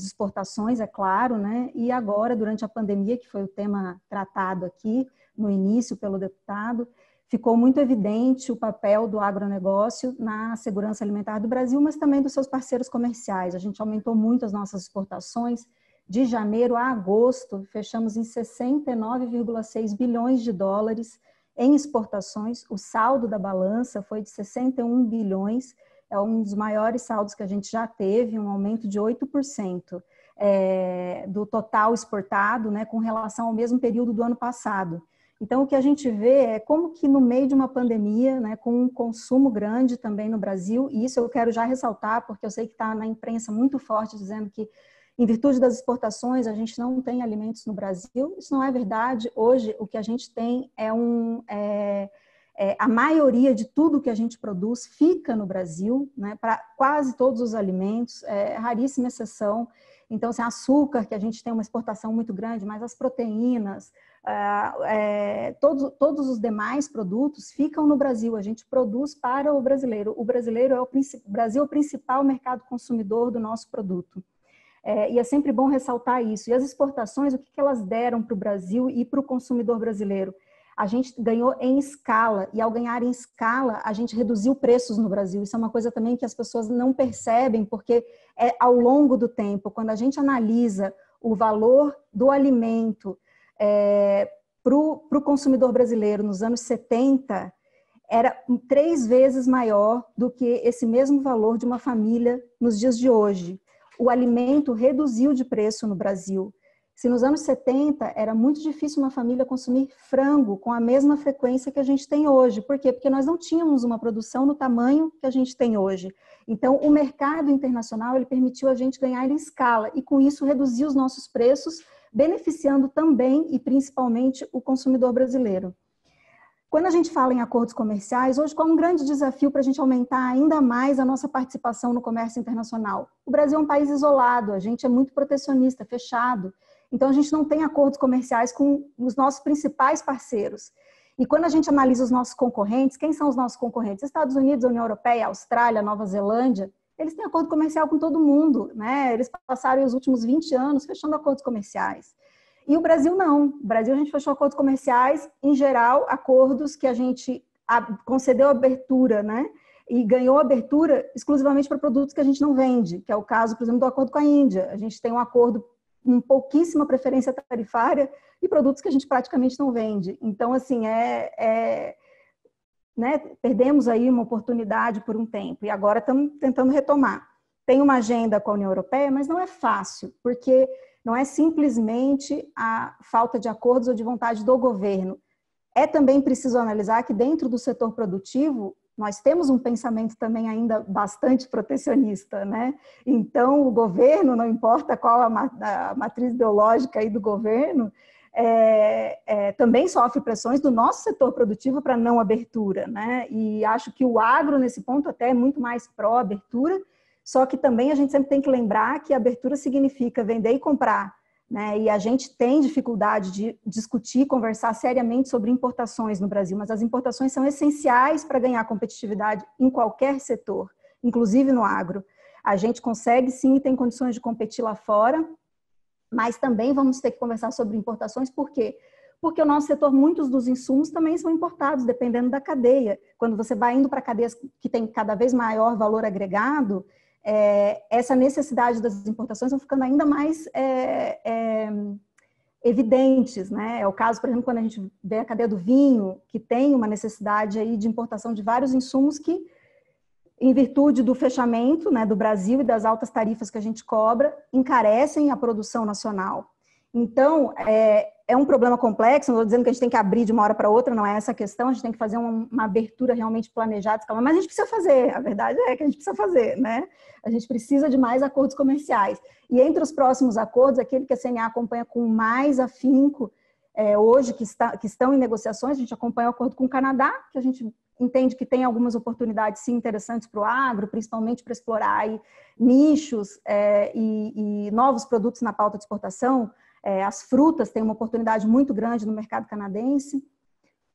Speaker 7: exportações, é claro, né? E agora, durante a pandemia, que foi o tema tratado aqui no início pelo deputado, ficou muito evidente o papel do agronegócio na segurança alimentar do Brasil, mas também dos seus parceiros comerciais. A gente aumentou muito as nossas exportações. De janeiro a agosto, fechamos em 69,6 bilhões de dólares em exportações. O saldo da balança foi de 61 bilhões, é um dos maiores saldos que a gente já teve, um aumento de 8% do total exportado, né, com relação ao mesmo período do ano passado. Então, o que a gente vê é como que no meio de uma pandemia, né, com um consumo grande também no Brasil, e isso eu quero já ressaltar, porque eu sei que está na imprensa muito forte, dizendo que em virtude das exportações, a gente não tem alimentos no Brasil. Isso não é verdade. Hoje, o que a gente tem a maioria de tudo que a gente produz fica no Brasil, né, para quase todos os alimentos, raríssima exceção. Então, assim, açúcar, que a gente tem uma exportação muito grande, mas as proteínas, todos os demais produtos ficam no Brasil. A gente produz para o brasileiro. O Brasil é o principal mercado consumidor do nosso produto. E é sempre bom ressaltar isso. E as exportações, o que elas deram para o Brasil e para o consumidor brasileiro? A gente ganhou em escala, e ao ganhar em escala, a gente reduziu preços no Brasil. Isso é uma coisa também que as pessoas não percebem, porque ao longo do tempo, quando a gente analisa o valor do alimento para o consumidor brasileiro nos anos 70, era 3 vezes maior do que esse mesmo valor de uma família nos dias de hoje. O alimento reduziu de preço no Brasil. Se nos anos 70 era muito difícil uma família consumir frango com a mesma frequência que a gente tem hoje. Por quê? Porque nós não tínhamos uma produção no tamanho que a gente tem hoje. Então, o mercado internacional ele permitiu a gente ganhar em escala e, com isso, reduzir os nossos preços, beneficiando também e principalmente o consumidor brasileiro. Quando a gente fala em acordos comerciais, hoje qual é um grande desafio para a gente aumentar ainda mais a nossa participação no comércio internacional? O Brasil é um país isolado, a gente é muito protecionista, fechado. Então, a gente não tem acordos comerciais com os nossos principais parceiros. E quando a gente analisa os nossos concorrentes, quem são os nossos concorrentes? Estados Unidos, União Europeia, Austrália, Nova Zelândia, eles têm acordo comercial com todo mundo, né? Eles passaram os últimos 20 anos fechando acordos comerciais. E o Brasil não. O Brasil a gente fechou acordos comerciais, em geral, acordos que a gente concedeu abertura, né? E ganhou abertura exclusivamente para produtos que a gente não vende, que é o caso, por exemplo, do acordo com a Índia. A gente tem um acordo com pouquíssima preferência tarifária e produtos que a gente praticamente não vende. Então, assim, né? Perdemos aí uma oportunidade por um tempo e agora estamos tentando retomar. Tem uma agenda com a União Europeia, mas não é fácil, porque não é simplesmente a falta de acordos ou de vontade do governo. É também preciso analisar que dentro do setor produtivo, nós temos um pensamento também ainda bastante protecionista, né? Então, o governo, não importa qual a matriz ideológica aí do governo, também sofre pressões do nosso setor produtivo para não abertura, né? E acho que o agro, nesse ponto, até é muito mais pró-abertura, só que também a gente sempre tem que lembrar que abertura significa vender e comprar, né? E a gente tem dificuldade de discutir, conversar seriamente sobre importações no Brasil, mas as importações são essenciais para ganhar competitividade em qualquer setor, inclusive no agro. A gente consegue sim e tem condições de competir lá fora, mas também vamos ter que conversar sobre importações, por quê? Porque o nosso setor, muitos dos insumos também são importados, dependendo da cadeia. Quando você vai indo para cadeias que têm cada vez maior valor agregado, essa necessidade das importações vão ficando ainda mais evidentes, né? É o caso, por exemplo, quando a gente vê a cadeia do vinho, que tem uma necessidade aí de importação de vários insumos que, em virtude do fechamento, né, do Brasil e das altas tarifas que a gente cobra, encarecem a produção nacional. Então, é um problema complexo, não estou dizendo que a gente tem que abrir de uma hora para outra, não é essa a questão, a gente tem que fazer uma abertura realmente planejada, mas a gente precisa fazer, a verdade é que a gente precisa fazer, né? A gente precisa de mais acordos comerciais. E entre os próximos acordos, aquele que a CNA acompanha com mais afinco, hoje, que estão em negociações, a gente acompanha o acordo com o Canadá, que a gente entende que tem algumas oportunidades, sim, interessantes para o agro, principalmente para explorar aí nichos e novos produtos na pauta de exportação. As frutas têm uma oportunidade muito grande no mercado canadense,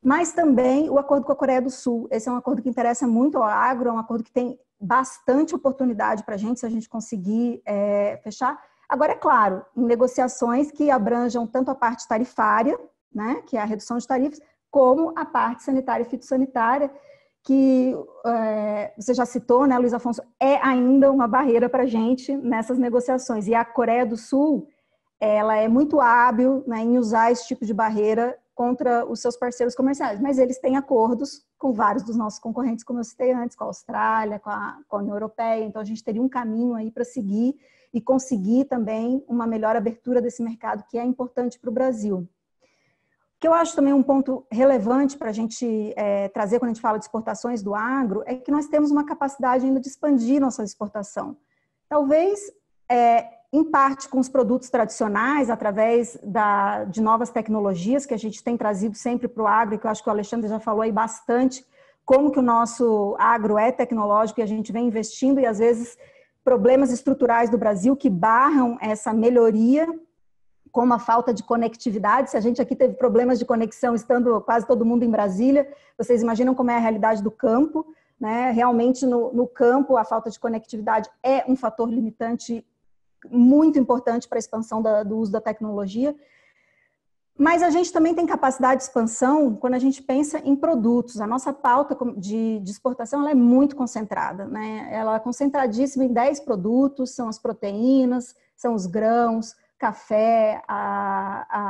Speaker 7: mas também o acordo com a Coreia do Sul. Esse é um acordo que interessa muito ao agro, é um acordo que tem bastante oportunidade para a gente, se a gente conseguir fechar. Agora, é claro, em negociações que abranjam tanto a parte tarifária, né, que é a redução de tarifas, como a parte sanitária e fitossanitária, que você já citou, né, Luiz Afonso, é ainda uma barreira para a gente nessas negociações. E a Coreia do Sul, ela é muito hábil, né, em usar esse tipo de barreira contra os seus parceiros comerciais, mas eles têm acordos com vários dos nossos concorrentes, como eu citei antes, com a Austrália, com a União Europeia, então a gente teria um caminho aí para seguir e conseguir também uma melhor abertura desse mercado, que é importante para o Brasil. O que eu acho também um ponto relevante para a gente trazer quando a gente fala de exportações do agro, é que nós temos uma capacidade ainda de expandir nossa exportação. Talvez em parte com os produtos tradicionais, através de novas tecnologias que a gente tem trazido sempre para o agro, e que eu acho que o Alexandre já falou aí bastante, como que o nosso agro é tecnológico e a gente vem investindo, e às vezes problemas estruturais do Brasil que barram essa melhoria, como a falta de conectividade. Se a gente aqui teve problemas de conexão estando quase todo mundo em Brasília, vocês imaginam como é a realidade do campo, né? Realmente no campo a falta de conectividade é um fator limitante muito importante para a expansão do uso da tecnologia, mas a gente também tem capacidade de expansão quando a gente pensa em produtos. A nossa pauta de exportação ela é muito concentrada, né? Ela é concentradíssima em 10 produtos, são as proteínas, são os grãos, café,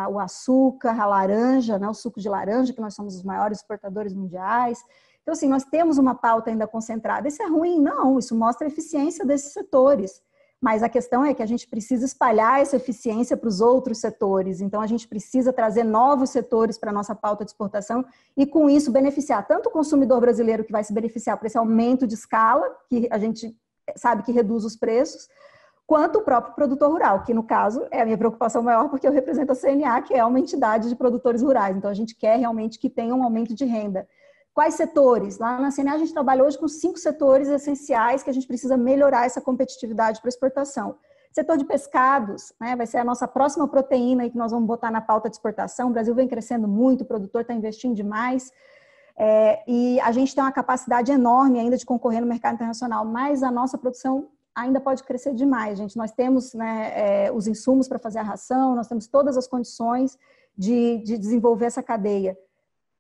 Speaker 7: o açúcar, a laranja, né? O suco de laranja, que nós somos os maiores exportadores mundiais. Então, assim, nós temos uma pauta ainda concentrada. Isso é ruim? Não, isso mostra a eficiência desses setores. Mas a questão é que a gente precisa espalhar essa eficiência para os outros setores. Então, a gente precisa trazer novos setores para a nossa pauta de exportação e, com isso, beneficiar tanto o consumidor brasileiro, que vai se beneficiar por esse aumento de escala, que a gente sabe que reduz os preços, quanto o próprio produtor rural, que, no caso, é a minha preocupação maior, porque eu represento a CNA, que é uma entidade de produtores rurais. Então, a gente quer realmente que tenha um aumento de renda. Quais setores? Lá na CNA a gente trabalha hoje com 5 setores essenciais que a gente precisa melhorar essa competitividade para exportação. Setor de pescados, né, vai ser a nossa próxima proteína aí que nós vamos botar na pauta de exportação. O Brasil vem crescendo muito, o produtor está investindo demais. E a gente tem uma capacidade enorme ainda de concorrer no mercado internacional, mas a nossa produção ainda pode crescer demais, gente. Nós temos, né, os insumos para fazer a ração, nós temos todas as condições de desenvolver essa cadeia.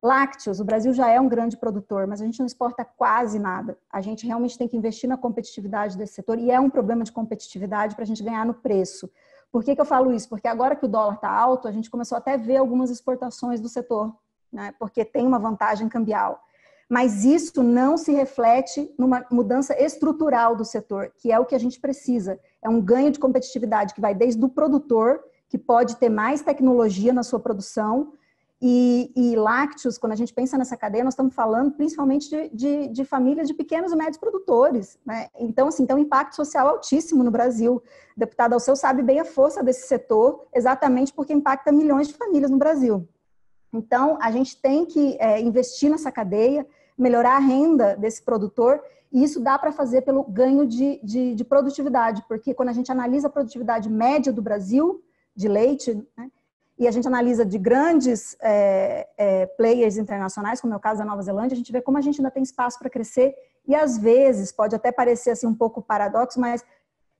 Speaker 7: Lácteos, o Brasil já é um grande produtor, mas a gente não exporta quase nada. A gente realmente tem que investir na competitividade desse setor, e é um problema de competitividade para a gente ganhar no preço. Por que eu falo isso? Porque agora que o dólar está alto, a gente começou até a ver algumas exportações do setor, né, porque tem uma vantagem cambial. Mas isso não se reflete numa mudança estrutural do setor, que é o que a gente precisa. É um ganho de competitividade que vai desde o produtor, que pode ter mais tecnologia na sua produção, e lácteos, quando a gente pensa nessa cadeia, nós estamos falando principalmente de famílias de pequenos e médios produtores, né? Então, assim, tem um impacto social altíssimo no Brasil. O deputado Alceu sabe bem a força desse setor, exatamente porque impacta milhões de famílias no Brasil. Então, a gente tem que investir nessa cadeia, melhorar a renda desse produtor, e isso dá para fazer pelo ganho de produtividade, porque quando a gente analisa a produtividade média do Brasil, de leite, né, e a gente analisa de grandes players internacionais, como é o caso da Nova Zelândia, a gente vê como a gente ainda tem espaço para crescer, e às vezes, pode até parecer assim, um pouco paradoxo, mas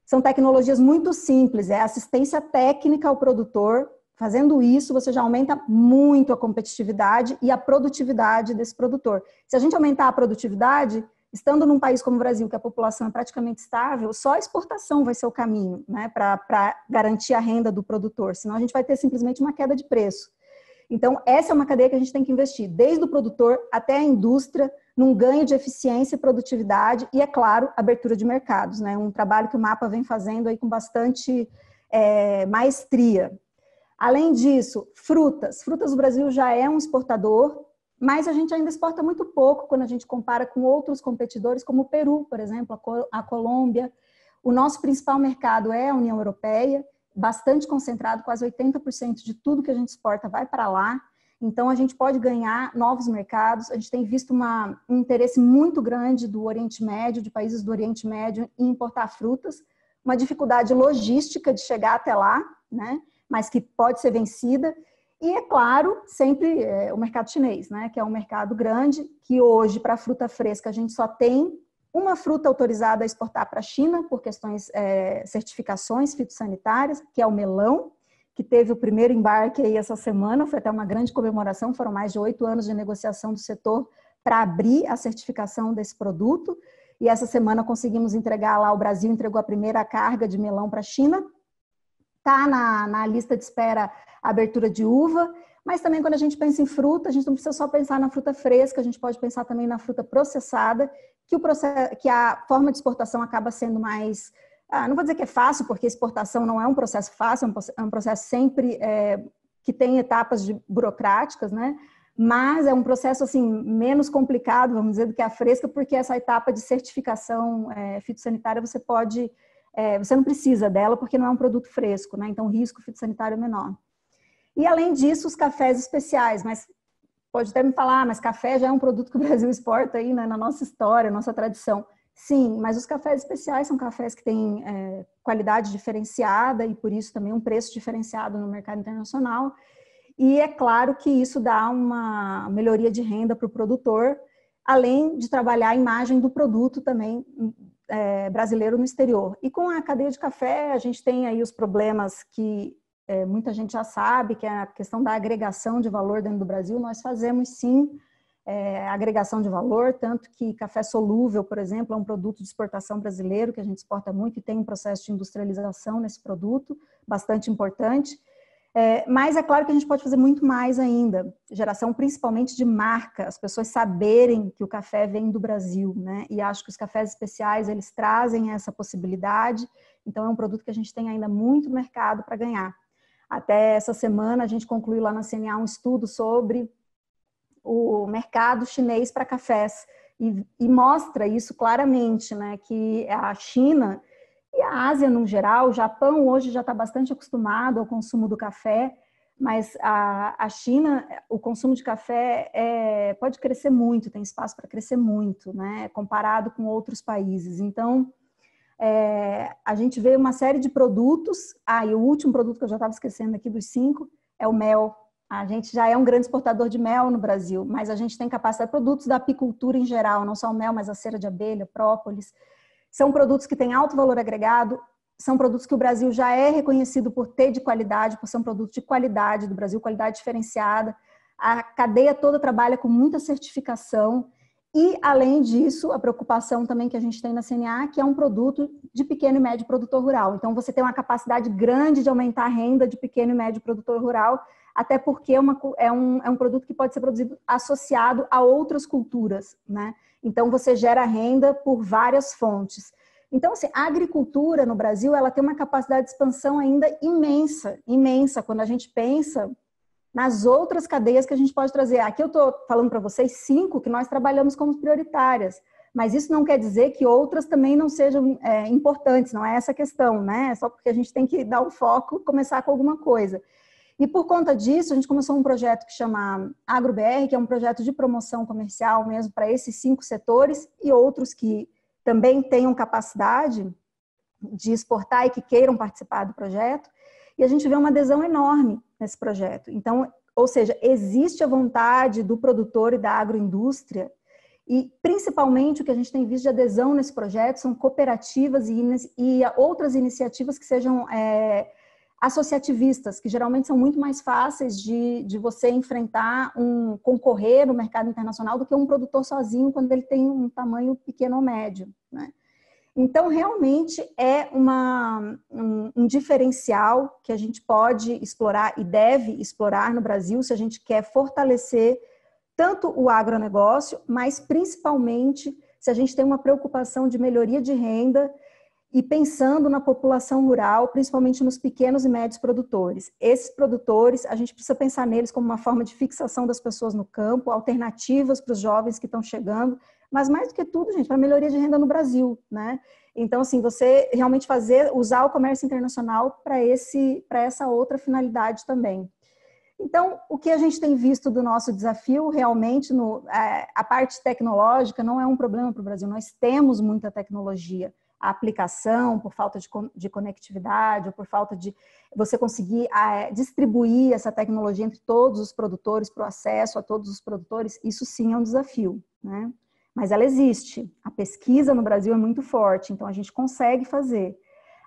Speaker 7: são tecnologias muito simples, é assistência técnica ao produtor. Fazendo isso, você já aumenta muito a competitividade e a produtividade desse produtor. Se a gente aumentar a produtividade, estando num país como o Brasil, que a população é praticamente estável, só a exportação vai ser o caminho, né, para garantir a renda do produtor, senão a gente vai ter simplesmente uma queda de preço. Então, essa é uma cadeia que a gente tem que investir, desde o produtor até a indústria, num ganho de eficiência e produtividade e, é claro, abertura de mercados, né, um trabalho que o MAPA vem fazendo aí com bastante maestria. Além disso, frutas. Frutas, o Brasil já é um exportador, mas a gente ainda exporta muito pouco quando a gente compara com outros competidores, como o Peru, por exemplo, a Colômbia. O nosso principal mercado é a União Europeia, bastante concentrado, quase 80% de tudo que a gente exporta vai para lá. Então, a gente pode ganhar novos mercados. A gente tem visto um interesse muito grande do Oriente Médio, de países do Oriente Médio, em importar frutas. Uma dificuldade logística de chegar até lá, né? Mas que pode ser vencida. E, é claro, sempre o mercado chinês, né? Que é um mercado grande, que hoje, para fruta fresca, a gente só tem uma fruta autorizada a exportar para a China, por questões, certificações fitossanitárias, que é o melão, que teve o primeiro embarque aí essa semana, foi até uma grande comemoração, foram mais de 8 anos de negociação do setor para abrir a certificação desse produto, e essa semana conseguimos entregar lá, o Brasil entregou a primeira carga de melão para a China, está na lista de espera a abertura de uva, mas também quando a gente pensa em fruta, a gente não precisa só pensar na fruta fresca, a gente pode pensar também na fruta processada, que a forma de exportação acaba sendo mais... não vou dizer que é fácil, porque exportação não é um processo fácil, é um processo sempre que tem etapas burocráticas, né? Mas é um processo assim, menos complicado, vamos dizer, do que a fresca, porque essa etapa de certificação fitossanitária você não precisa dela, porque não é um produto fresco, né? Então o risco fitossanitário é menor. E além disso, os cafés especiais, mas pode até me falar, mas café já é um produto que o Brasil exporta aí, né, na nossa história, nossa tradição. Sim, mas os cafés especiais são cafés que têm qualidade diferenciada e, por isso, também um preço diferenciado no mercado internacional. E é claro que isso dá uma melhoria de renda para o produtor, além de trabalhar a imagem do produto também brasileiro no exterior. E com a cadeia de café, a gente tem aí os problemas que muita gente já sabe, que é a questão da agregação de valor dentro do Brasil. Nós fazemos, sim, agregação de valor, tanto que café solúvel, por exemplo, é um produto de exportação brasileiro, que a gente exporta muito e tem um processo de industrialização nesse produto, bastante importante. Mas é claro que a gente pode fazer muito mais ainda, geração principalmente de marca, as pessoas saberem que o café vem do Brasil, né? E acho que os cafés especiais, eles trazem essa possibilidade, então é um produto que a gente tem ainda muito mercado para ganhar. Até essa semana a gente concluiu lá na CNA um estudo sobre o mercado chinês para cafés e mostra isso claramente, né? Que a China e a Ásia no geral, o Japão hoje já está bastante acostumado ao consumo do café, mas a China, o consumo de café pode crescer muito, tem espaço para crescer muito, né? Comparado com outros países. Então, a gente vê uma série de produtos. E o último produto que eu já estava esquecendo aqui dos 5 é o mel. A gente já é um grande exportador de mel no Brasil, mas a gente tem capacidade de produtos da apicultura em geral, não só o mel, mas a cera de abelha, própolis. São produtos que têm alto valor agregado, são produtos que o Brasil já é reconhecido por ter de qualidade, por ser um produto de qualidade do Brasil, qualidade diferenciada. A cadeia toda trabalha com muita certificação. E, além disso, a preocupação também que a gente tem na CNA, que é um produto de pequeno e médio produtor rural. Então, você tem uma capacidade grande de aumentar a renda de pequeno e médio produtor rural, até porque é um produto que pode ser produzido associado a outras culturas, né? Então, você gera renda por várias fontes. Então, assim, a agricultura no Brasil, ela tem uma capacidade de expansão ainda imensa, imensa, quando a gente pensa nas outras cadeias que a gente pode trazer. Aqui eu estou falando para vocês 5 que nós trabalhamos como prioritárias, mas isso não quer dizer que outras também não sejam importantes, não é essa a questão, né? É só porque a gente tem que dar o foco, começar com alguma coisa. E por conta disso, a gente começou um projeto que chama AgroBR, que é um projeto de promoção comercial mesmo para esses 5 setores e outros que também tenham capacidade de exportar e que queiram participar do projeto. E a gente vê uma adesão enorme nesse projeto. Então, ou seja, existe a vontade do produtor e da agroindústria e, principalmente, o que a gente tem visto de adesão nesse projeto são cooperativas e outras iniciativas que sejam associativistas, que geralmente são muito mais fáceis de você enfrentar, concorrer no mercado internacional do que um produtor sozinho quando ele tem um tamanho pequeno ou médio, né? Então, realmente é um diferencial que a gente pode explorar e deve explorar no Brasil se a gente quer fortalecer tanto o agronegócio, mas principalmente se a gente tem uma preocupação de melhoria de renda e pensando na população rural, principalmente nos pequenos e médios produtores. Esses produtores, a gente precisa pensar neles como uma forma de fixação das pessoas no campo, alternativas para os jovens que estão chegando, mas mais do que tudo, gente, para melhoria de renda no Brasil, né? Então, assim, você realmente usar o comércio internacional para essa outra finalidade também. Então, o que a gente tem visto do nosso desafio, realmente, a parte tecnológica não é um problema para o Brasil. Nós temos muita tecnologia. A aplicação, por falta de conectividade, ou por falta de você conseguir distribuir essa tecnologia entre todos os produtores, para o acesso a todos os produtores, isso sim é um desafio, né? Mas ela existe. A pesquisa no Brasil é muito forte, então a gente consegue fazer.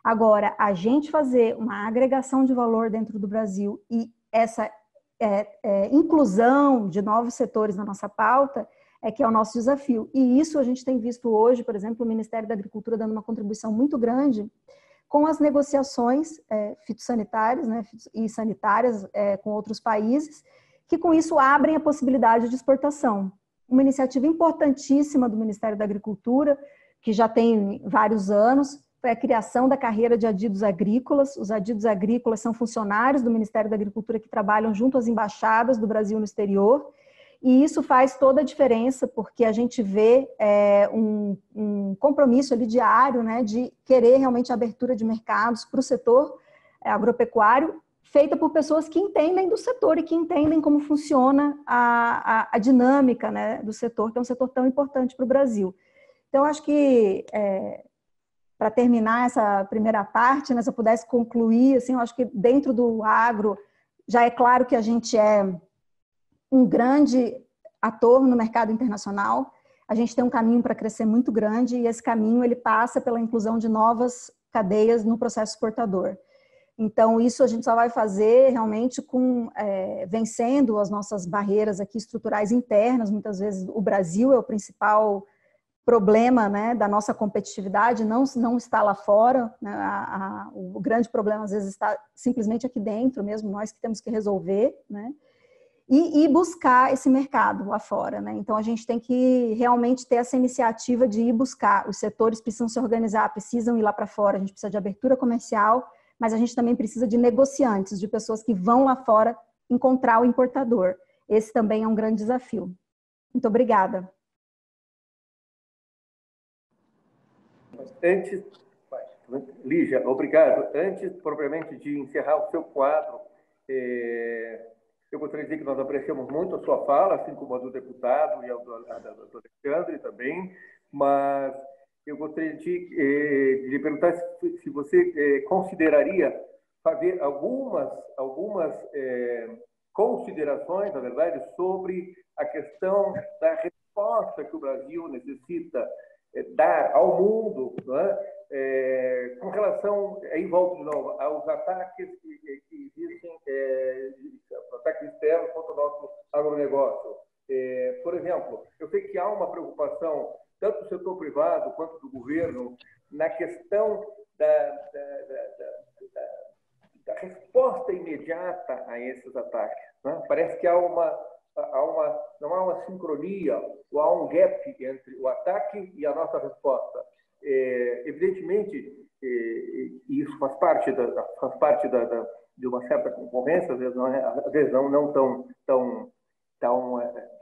Speaker 7: Agora, a gente fazer uma agregação de valor dentro do Brasil e essa inclusão de novos setores na nossa pauta que é o nosso desafio. E isso a gente tem visto hoje, por exemplo, o Ministério da Agricultura dando uma contribuição muito grande com as negociações fitossanitárias, né, e sanitárias com outros países, que com isso abrem a possibilidade de exportação. Uma iniciativa importantíssima do Ministério da Agricultura, que já tem vários anos, foi a criação da carreira de adidos agrícolas. Os adidos agrícolas são funcionários do Ministério da Agricultura que trabalham junto às embaixadas do Brasil no exterior, e isso faz toda a diferença, porque a gente vê um compromisso ali diário, né, de querer realmente a abertura de mercados para o setor agropecuário, feita por pessoas que entendem do setor e que entendem como funciona a dinâmica, né, do setor, que é um setor tão importante para o Brasil. Então, acho que, para terminar essa primeira parte, né, se eu pudesse concluir, assim, eu acho que dentro do agro, já é claro que a gente é um grande ator no mercado internacional. A gente tem um caminho para crescer muito grande e esse caminho ele passa pela inclusão de novas cadeias no processo exportador. Então, isso a gente só vai fazer realmente vencendo as nossas barreiras aqui estruturais internas. Muitas vezes o Brasil é o principal problema, né, da nossa competitividade, não está lá fora, né, o grande problema às vezes está simplesmente aqui dentro mesmo, nós que temos que resolver, né, e buscar esse mercado lá fora, né? Então, a gente tem que realmente ter essa iniciativa de ir buscar. Os setores precisam se organizar, precisam ir lá para fora, a gente precisa de abertura comercial, mas a gente também precisa de negociantes, de pessoas que vão lá fora encontrar o importador. Esse também é um grande desafio. Muito obrigada.
Speaker 1: Lígia, obrigado. Antes, propriamente, de encerrar o seu quadro, eu gostaria de dizer que nós apreciamos muito a sua fala, assim como a do deputado e a do Alexandre também, mas eu gostaria de lhe perguntar se você consideraria fazer algumas considerações, na verdade, sobre a questão da resposta que o Brasil necessita dar ao mundo, né? Com relação, aí volto de novo, aos ataques que existem, ataques externos contra o nosso agronegócio. Por exemplo, eu sei que há uma preocupação, tanto do setor privado quanto do governo, na questão da resposta imediata a esses ataques, né? Parece que não há uma sincronia, ou há um gap entre o ataque e a nossa resposta. Evidentemente, isso faz parte de uma certa concorrência, às vezes não tão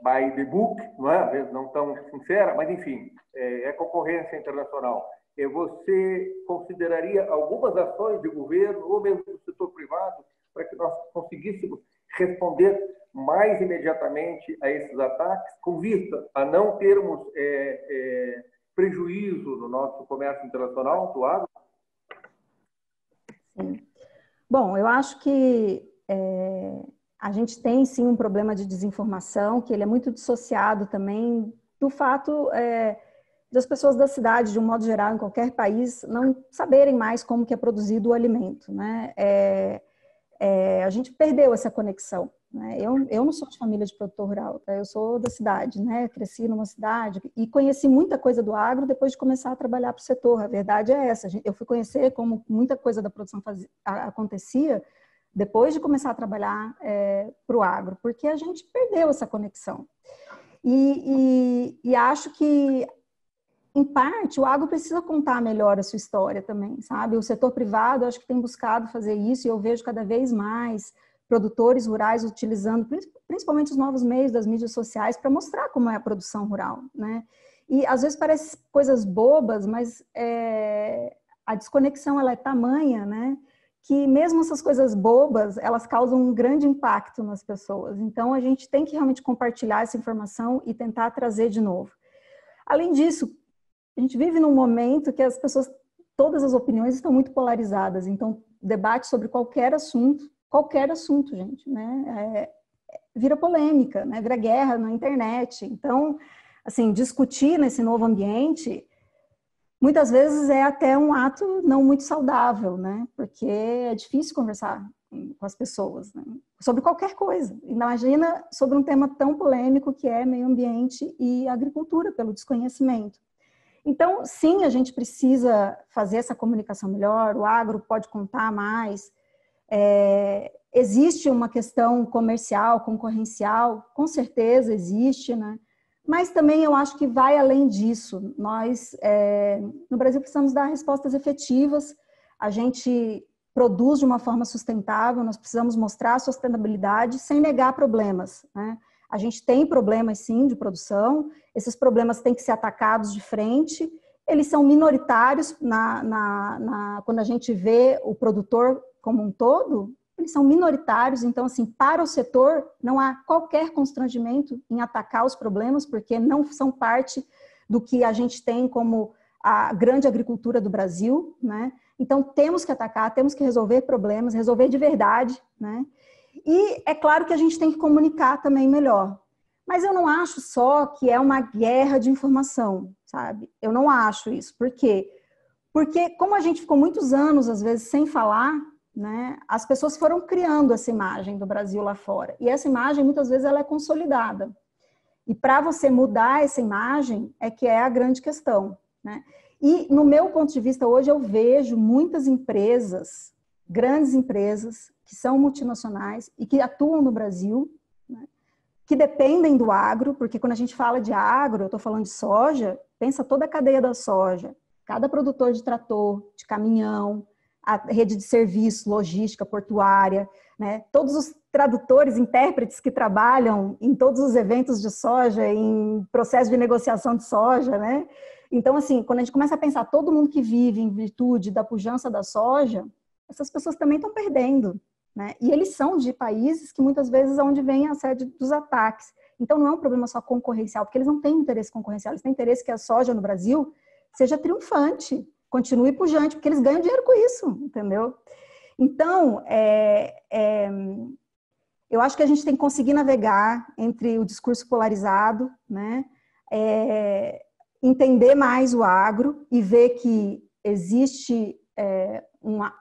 Speaker 1: by the book, não é? Às vezes não tão sincera, mas enfim, é concorrência internacional. Você consideraria algumas ações de governo ou mesmo do setor privado para que nós conseguíssemos responder mais imediatamente a esses ataques, com vista a não termos prejuízo no nosso comércio internacional do agro?
Speaker 7: Sim. Bom, eu acho que a gente tem sim um problema de desinformação, que ele é muito dissociado também do fato das pessoas da cidade, de um modo geral, em qualquer país, não saberem mais como que é produzido o alimento, né? A gente perdeu essa conexão, né? Eu não sou de família de produtor rural, tá? Eu sou da cidade, né? Cresci numa cidade e conheci muita coisa do agro depois de começar a trabalhar para o setor. A verdade é essa. Eu fui conhecer como muita coisa da produção acontecia depois de começar a trabalhar para o agro, porque a gente perdeu essa conexão. E acho que, em parte, o agro precisa contar melhor a sua história também, sabe? O setor privado, acho que tem buscado fazer isso, e eu vejo cada vez mais produtores rurais utilizando, principalmente os novos meios das mídias sociais, para mostrar como é a produção rural, né? E, às vezes, parece coisas bobas, mas a desconexão ela é tamanha, né? que mesmo essas coisas bobas, elas causam um grande impacto nas pessoas. Então, a gente tem que realmente compartilhar essa informação e tentar trazer de novo. Além disso, a gente vive num momento que as pessoas, todas as opiniões estão muito polarizadas. Então, debate sobre qualquer assunto, gente, né? Vira polêmica, né? Vira guerra na internet. Então, assim, discutir nesse novo ambiente, muitas vezes é até um ato não muito saudável, né? Porque é difícil conversar com as pessoas, né? Sobre qualquer coisa. Imagina sobre um tema tão polêmico que é meio ambiente e agricultura, pelo desconhecimento. Então, sim, a gente precisa fazer essa comunicação melhor, o agro pode contar mais. Existe uma questão comercial, concorrencial, com certeza existe, né? Mas também eu acho que vai além disso. Nós, no Brasil, precisamos dar respostas efetivas. A gente produz de uma forma sustentável, nós precisamos mostrar a sustentabilidade sem negar problemas, né? A gente tem problemas, sim, de produção. Esses problemas têm que ser atacados de frente. Eles são minoritários quando a gente vê o produtor como um todo, eles são minoritários. Então, assim, para o setor, não há qualquer constrangimento em atacar os problemas, porque não são parte do que a gente tem como a grande agricultura do Brasil, né? Então, temos que atacar, temos que resolver problemas, resolver de verdade, né? E é claro que a gente tem que comunicar também melhor. Mas eu não acho só que é uma guerra de informação, sabe? Eu não acho isso. Por quê? Porque como a gente ficou muitos anos, às vezes, sem falar, né, as pessoas foram criando essa imagem do Brasil lá fora. E essa imagem, muitas vezes, ela é consolidada. E para você mudar essa imagem é que é a grande questão, né? E, no meu ponto de vista, hoje eu vejo muitas empresas, grandes empresas, que são multinacionais e que atuam no Brasil, né, que dependem do agro, porque quando a gente fala de agro, eu estou falando de soja, pensa toda a cadeia da soja, cada produtor de trator, de caminhão, a rede de serviço, logística, portuária, né, todos os tradutores, intérpretes que trabalham em todos os eventos de soja, em processo de negociação de soja, né? Então, assim, quando a gente começa a pensar todo mundo que vive em virtude da pujança da soja, essas pessoas também estão perdendo, né? E eles são de países que muitas vezes é onde vem a sede dos ataques. Então, não é um problema só concorrencial, porque eles não têm interesse concorrencial, eles têm interesse que a soja no Brasil seja triunfante, continue pujante, porque eles ganham dinheiro com isso, entendeu? Então, eu acho que a gente tem que conseguir navegar entre o discurso polarizado, né? Entender mais o agro e ver que existe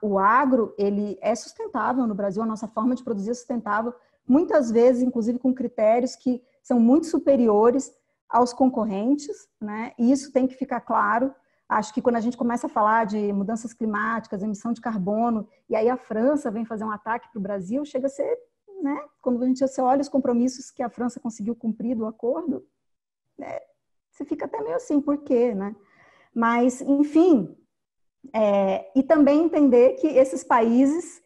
Speaker 7: o agro, ele é sustentável no Brasil, a nossa forma de produzir é sustentável, muitas vezes, inclusive, com critérios que são muito superiores aos concorrentes, né? E isso tem que ficar claro. Acho que quando a gente começa a falar de mudanças climáticas, emissão de carbono, e aí a França vem fazer um ataque para o Brasil, chega a ser, né? Quando você olha os compromissos que a França conseguiu cumprir do acordo, né? Você fica até meio assim, por quê, né? Mas, enfim, e também entender que esses países,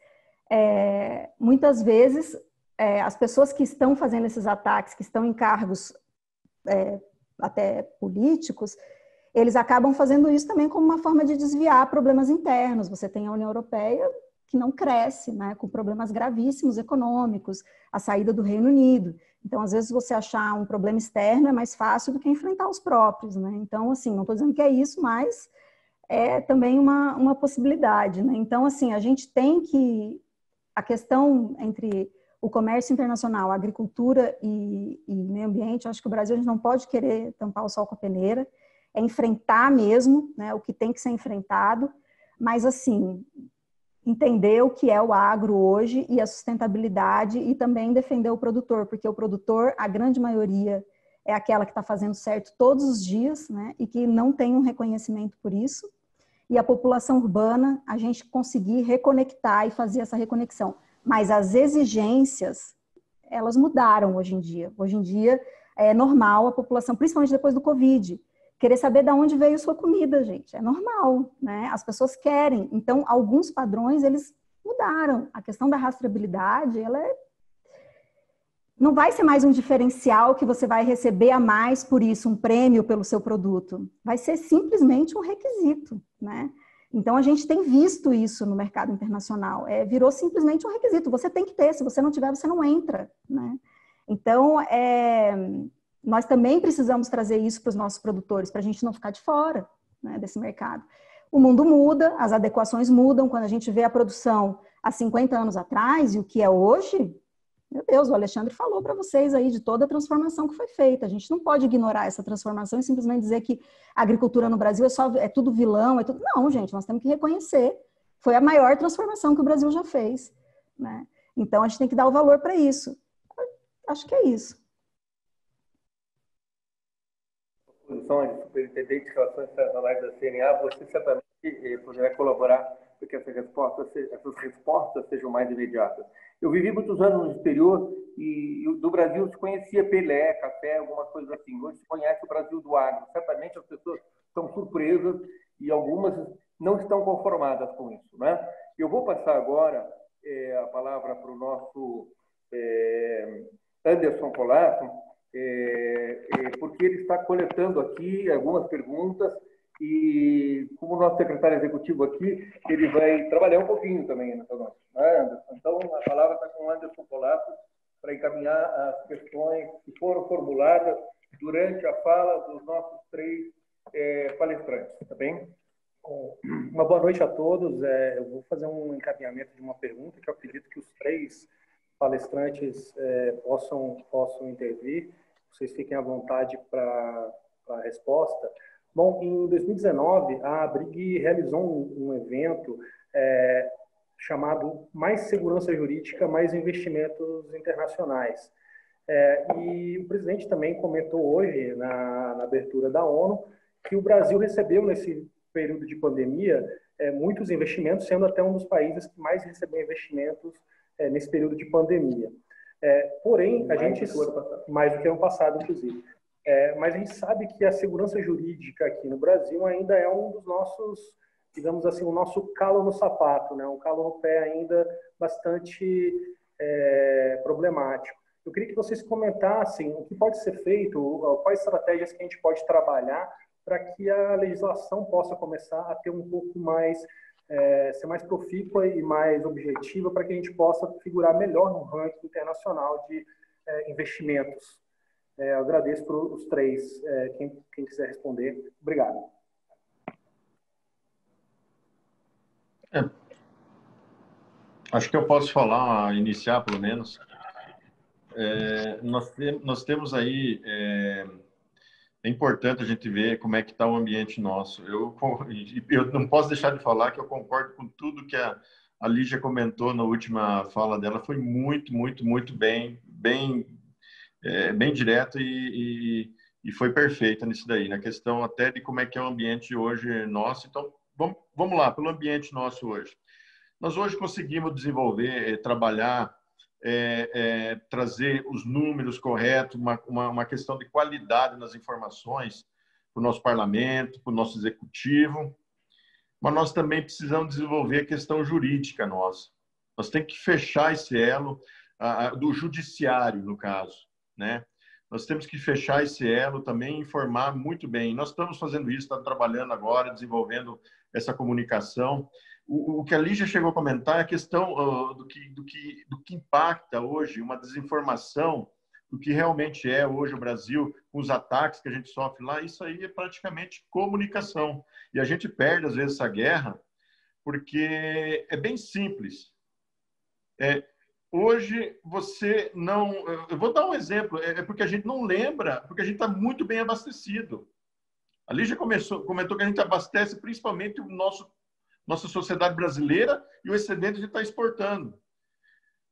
Speaker 7: muitas vezes, as pessoas que estão fazendo esses ataques, que estão em cargos até políticos, eles acabam fazendo isso também como uma forma de desviar problemas internos. Você tem a União Europeia que não cresce, né, com problemas gravíssimos econômicos, a saída do Reino Unido. Então, às vezes, você achar um problema externo é mais fácil do que enfrentar os próprios, né? Então, assim, não estou dizendo que é isso, mas é também uma possibilidade, né? Então, assim, a gente tem que... A questão entre o comércio internacional, a agricultura e meio ambiente, eu acho que o Brasil a gente não pode querer tampar o sol com a peneira, é enfrentar mesmo, né, o que tem que ser enfrentado, mas, assim, entender o que é o agro hoje e a sustentabilidade e também defender o produtor, porque o produtor, a grande maioria, é aquela que está fazendo certo todos os dias, né, e que não tem um reconhecimento por isso. E a população urbana, a gente conseguir reconectar e fazer essa reconexão. Mas as exigências, elas mudaram hoje em dia. Hoje em dia é normal a população, principalmente depois do Covid, querer saber de onde veio sua comida, gente. É normal, né? As pessoas querem. Então, alguns padrões, eles mudaram. A questão da rastreabilidade, ela não vai ser mais um diferencial que você vai receber a mais por isso, um prêmio pelo seu produto. Vai ser simplesmente um requisito, né? Então, a gente tem visto isso no mercado internacional. Virou simplesmente um requisito. Você tem que ter, se você não tiver, você não entra, né? Então, nós também precisamos trazer isso para os nossos produtores, para a gente não ficar de fora, né, desse mercado. O mundo muda, as adequações mudam. Quando a gente vê a produção há 50 anos atrás e o que é hoje, meu Deus, o Alexandre falou para vocês aí de toda a transformação que foi feita. A gente não pode ignorar essa transformação e simplesmente dizer que a agricultura no Brasil é tudo vilão, é tudo... Não, gente, nós temos que reconhecer. Foi a maior transformação que o Brasil já fez, né? Então, a gente tem que dar o valor para isso. Acho que é isso.
Speaker 1: Posição de superintendente de relações internacionais da CNA, você certamente poderá colaborar para que essas respostas sejam mais imediatas. Eu vivi muitos anos no exterior e do Brasil se conhecia Pelé, café, algumas coisas assim. Hoje se conhece o Brasil do agro. Certamente as pessoas estão surpresas e algumas não estão conformadas com isso, né? Eu vou passar agora a palavra para o nosso Anderson Colasso, porque ele está coletando aqui algumas perguntas e, como nosso secretário executivo aqui, ele vai trabalhar um pouquinho também nessa noite, né, Anderson? Então, a palavra está com o Anderson Colasso para encaminhar as questões que foram formuladas durante a fala dos nossos três palestrantes, tá bem?
Speaker 11: Uma boa noite a todos. Eu vou fazer um encaminhamento de uma pergunta que eu acredito que os três palestrantes possam intervir. Vocês fiquem à vontade para a resposta. Bom, em 2019, a ABRIG realizou um evento chamado Mais Segurança Jurídica, Mais Investimentos Internacionais. E o presidente também comentou hoje, na abertura da ONU, que o Brasil recebeu, nesse período de pandemia, muitos investimentos, sendo até um dos países que mais recebeu investimentos nesse período de pandemia. Porém, mais do que ano passado, inclusive. Mas a gente sabe que a segurança jurídica aqui no Brasil ainda é um dos nossos, digamos assim, o nosso calo no sapato, né? Um calo no pé ainda bastante problemático. Eu queria que vocês comentassem o que pode ser feito, quais estratégias que a gente pode trabalhar para que a legislação possa começar a ter um pouco mais, ser mais profícua e mais objetiva, para que a gente possa figurar melhor no ranking internacional de investimentos. Eu agradeço para os três, quem quiser responder. Obrigado.
Speaker 10: Acho que eu posso falar, iniciar pelo menos. Nós temos aí... É importante a gente ver como é que está o ambiente nosso. Eu não posso deixar de falar que eu concordo com tudo que a Lígia comentou na última fala dela. Foi muito bem direto e foi perfeita nisso daí, na questão até de como é que é o ambiente hoje nosso. Então, vamos lá, pelo ambiente nosso hoje. Nós hoje conseguimos desenvolver, trabalhar, trazer os números corretos, uma questão de qualidade nas informações para o nosso parlamento, para o nosso executivo, mas nós também precisamos desenvolver a questão jurídica nossa. Nós temos que fechar esse elo do judiciário, no caso, né? Nós temos que fechar esse elo também e informar muito bem. Nós estamos fazendo isso, estamos trabalhando agora, desenvolvendo essa comunicação. O que a Lígia chegou a comentar é a questão do que impacta hoje uma desinformação do que realmente é hoje o Brasil, com os ataques que a gente sofre lá. Isso aí é praticamente comunicação. E a gente perde, às vezes, essa guerra, porque é bem simples. Hoje, você não... Eu vou dar um exemplo. Porque a gente não lembra, porque a gente está muito bem abastecido. A Lígia comentou que a gente abastece principalmente nossa sociedade brasileira e o excedente a gente está exportando.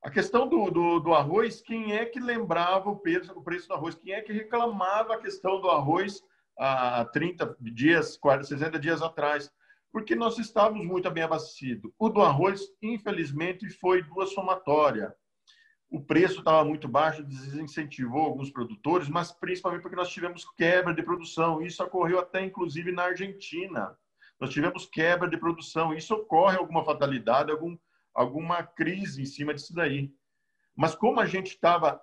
Speaker 10: A questão do arroz, quem é que lembrava o preço do arroz? Quem é que reclamava a questão do arroz há 30 dias, 40, 60 dias atrás? Porque nós estávamos muito bem abastecidos. O do arroz, infelizmente, foi duas somatórias. O preço estava muito baixo, desincentivou alguns produtores, mas principalmente porque nós tivemos quebra de produção. Isso ocorreu até, inclusive, na Argentina. Nós tivemos quebra de produção. Isso ocorre alguma fatalidade, alguma crise em cima disso daí. Mas como a gente estava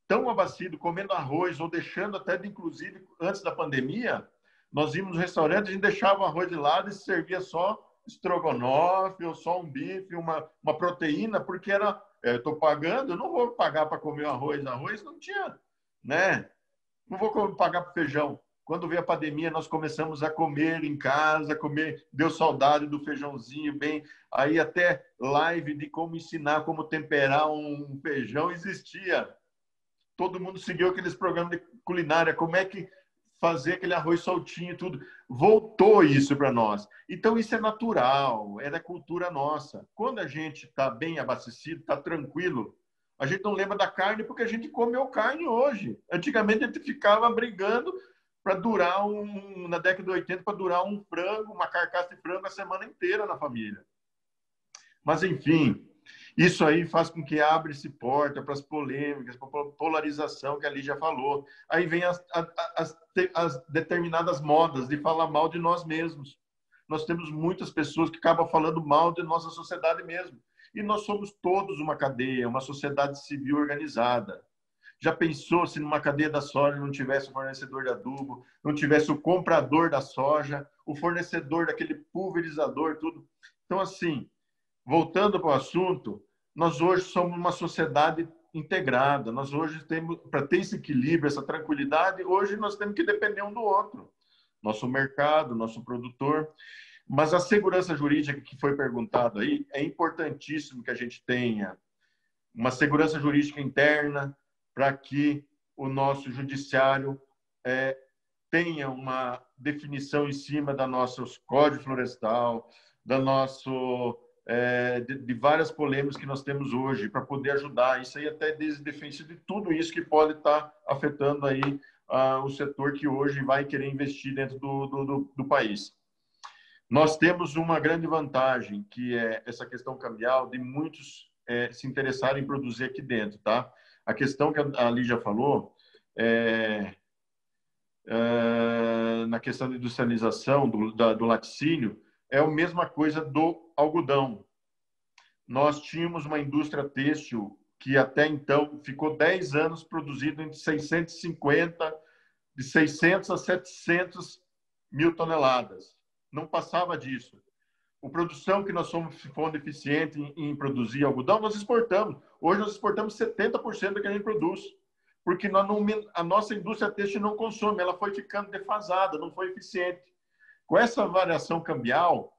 Speaker 10: tão abastecido, comendo arroz, ou deixando até, inclusive, antes da pandemia, nós íamos no restaurante, a gente deixava o arroz de lado e se servia só estrogonofe, ou só um bife, uma proteína, porque estou pagando, eu não vou pagar para comer arroz. Arroz não tinha, né? Não vou pagar para feijão. Quando veio a pandemia, nós começamos a comer em casa, deu saudade do feijãozinho, bem. Aí até live de como ensinar, como temperar um feijão existia. Todo mundo seguiu aqueles programas de culinária, como é que fazer aquele arroz soltinho e tudo. Voltou isso para nós. Então, isso é natural, é da cultura nossa. Quando a gente está bem abastecido, está tranquilo, a gente não lembra da carne porque a gente comeu carne hoje. Antigamente, a gente ficava brigando para durar na década de 80, para durar um frango, uma carcaça de frango a semana inteira na família. Mas, enfim, isso aí faz com que abra-se porta para as polêmicas, para a polarização que a Lígia falou. Aí vem as determinadas modas de falar mal de nós mesmos. Nós temos muitas pessoas que acabam falando mal de nossa sociedade mesmo. E nós somos todos uma cadeia, uma sociedade civil organizada. Já pensou se numa cadeia da soja não tivesse o fornecedor de adubo, não tivesse o comprador da soja, o fornecedor daquele pulverizador, tudo? Então, assim, voltando para o assunto, nós hoje somos uma sociedade integrada. Nós hoje temos, para ter esse equilíbrio, essa tranquilidade, hoje nós temos que depender um do outro. Nosso mercado, nosso produtor. Mas a segurança jurídica que foi perguntado aí, é importantíssimo que a gente tenha uma segurança jurídica interna para que o nosso judiciário tenha uma definição em cima da nosso código florestal, da nosso de várias polêmicas que nós temos hoje, para poder ajudar. Isso aí até desde defesa de tudo isso que pode estar afetando aí o setor que hoje vai querer investir dentro do país. Nós temos uma grande vantagem, que é essa questão cambial, de muitos se interessarem em produzir aqui dentro, tá? A questão que a Lígia falou, na questão da industrialização, do laticínio, é a mesma coisa do algodão. Nós tínhamos uma indústria têxtil que até então ficou 10 anos produzindo entre 650, de 600 a 700 mil toneladas. Não passava disso. A produção que nós somos eficientes em produzir algodão, nós exportamos. Hoje nós exportamos 70% do que a gente produz. Porque a nossa indústria têxtil não consome, ela foi ficando defasada, não foi eficiente. Com essa variação cambial,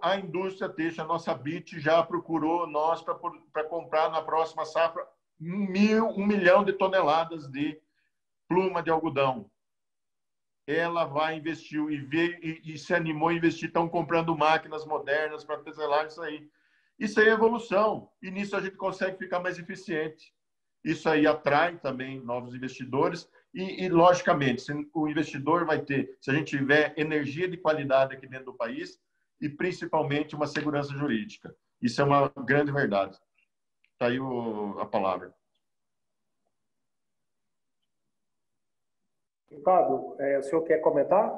Speaker 10: a indústria têxtil, a nossa BIT, já procurou nós para comprar na próxima safra 1 milhão de toneladas de pluma de algodão. Ela vai investir e se animou a investir, estão comprando máquinas modernas para teselar isso aí. Isso aí é evolução, e nisso a gente consegue ficar mais eficiente. Isso aí atrai também novos investidores e logicamente, o investidor vai ter, se a gente tiver energia de qualidade aqui dentro do país e principalmente uma segurança jurídica. Isso é uma grande verdade. Está aí a palavra.
Speaker 11: Fábio, o senhor quer comentar?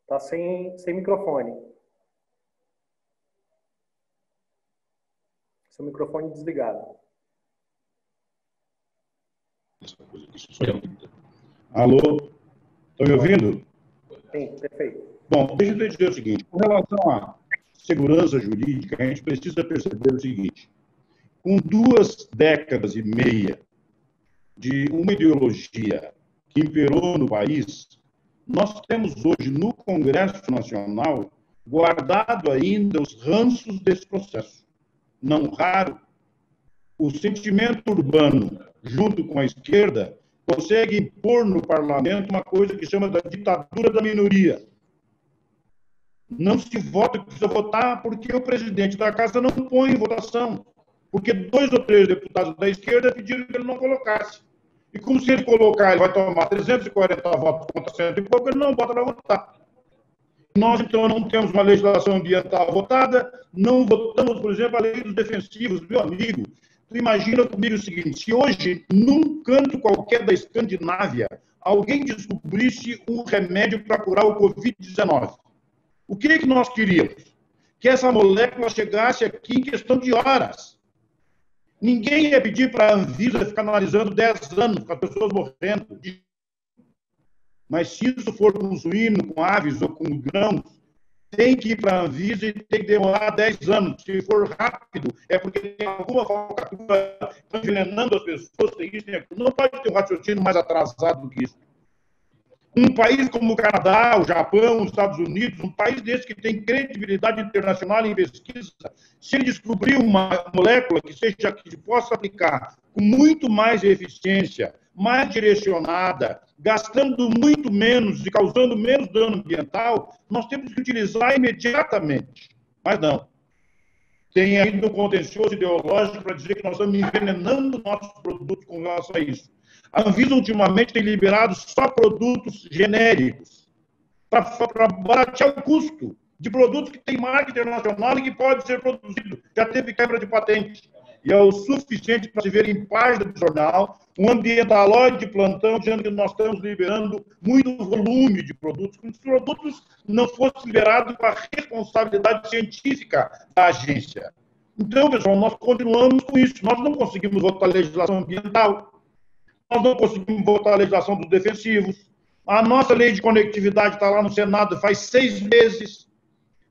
Speaker 11: Está sem microfone. Seu microfone desligado.
Speaker 3: Alô? Estão me ouvindo?
Speaker 11: Sim, perfeito.
Speaker 3: Bom, deixa eu dizer o seguinte. Com relação à segurança jurídica, a gente precisa perceber o seguinte. Com 2 décadas e meia de uma ideologia que imperou no país, nós temos hoje no Congresso Nacional guardado ainda os ranços desse processo. Não raro, o sentimento urbano, junto com a esquerda, consegue impor no parlamento uma coisa que chama da ditadura da minoria. Não se vota, precisa votar porque o presidente da casa não põe em votação. Porque 2 ou 3 deputados da esquerda pediram que ele não colocasse. E como se ele colocar, ele vai tomar 340 votos contra 100 e pouco, ele não bota para votar. Nós, então, não temos uma legislação ambiental votada, não votamos, por exemplo, a lei dos defensivos. Meu amigo, tu imagina comigo o seguinte, se hoje, num canto qualquer da Escandinávia, alguém descobrisse um remédio para curar o Covid-19, o que nós queríamos? Que essa molécula chegasse aqui em questão de horas. Ninguém ia pedir para a Anvisa ficar analisando 10 anos com as pessoas morrendo. Mas se isso for com suíno, com aves ou com grãos, tem que ir para a Anvisa e tem que demorar 10 anos. Se for rápido, é porque tem alguma falcatrua, estão envenenando as pessoas, tem isso, tem aquilo. Não pode ter um raciocínio mais atrasado do que isso. Um país como o Canadá, o Japão, os Estados Unidos, um país desse que tem credibilidade internacional em pesquisa, se ele descobrir uma molécula que possa aplicar com muito mais eficiência, mais direcionada, gastando muito menos e causando menos dano ambiental, nós temos que utilizar imediatamente. Mas não. Tem ainda um contencioso ideológico para dizer que nós estamos envenenando nossos produtos com relação a isso. A Anvisa, ultimamente, tem liberado só produtos genéricos para baratear o custo de produtos que têm marca internacional e que pode ser produzido. Já teve quebra de patente. E é o suficiente para se ver em página do jornal um ambientalóide de plantão dizendo que nós estamos liberando muito volume de produtos, como se os produtos não fossem liberados com a responsabilidade científica da agência. Então, pessoal, nós continuamos com isso. Nós não conseguimos votar a legislação ambiental, nós não conseguimos votar a legislação dos defensivos. A nossa lei de conectividade está lá no Senado faz 6 meses.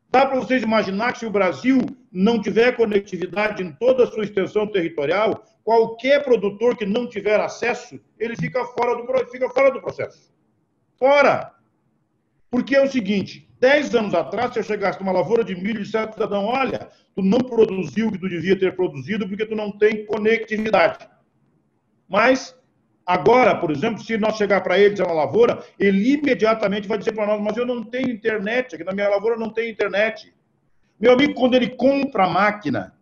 Speaker 3: Dá para vocês imaginar que se o Brasil não tiver conectividade em toda a sua extensão territorial, qualquer produtor que não tiver acesso, ele fica fora do processo. Fora! Porque é o seguinte, 10 anos atrás, se eu chegasse numa lavoura de milho e dissesse, cidadão, olha, tu não produziu o que tu devia ter produzido porque tu não tem conectividade. Mas agora, por exemplo, se nós chegar para ele dizer uma lavoura, ele imediatamente vai dizer para nós, mas eu não tenho internet, aqui na minha lavoura não tem internet. Meu amigo, quando ele compra a máquina,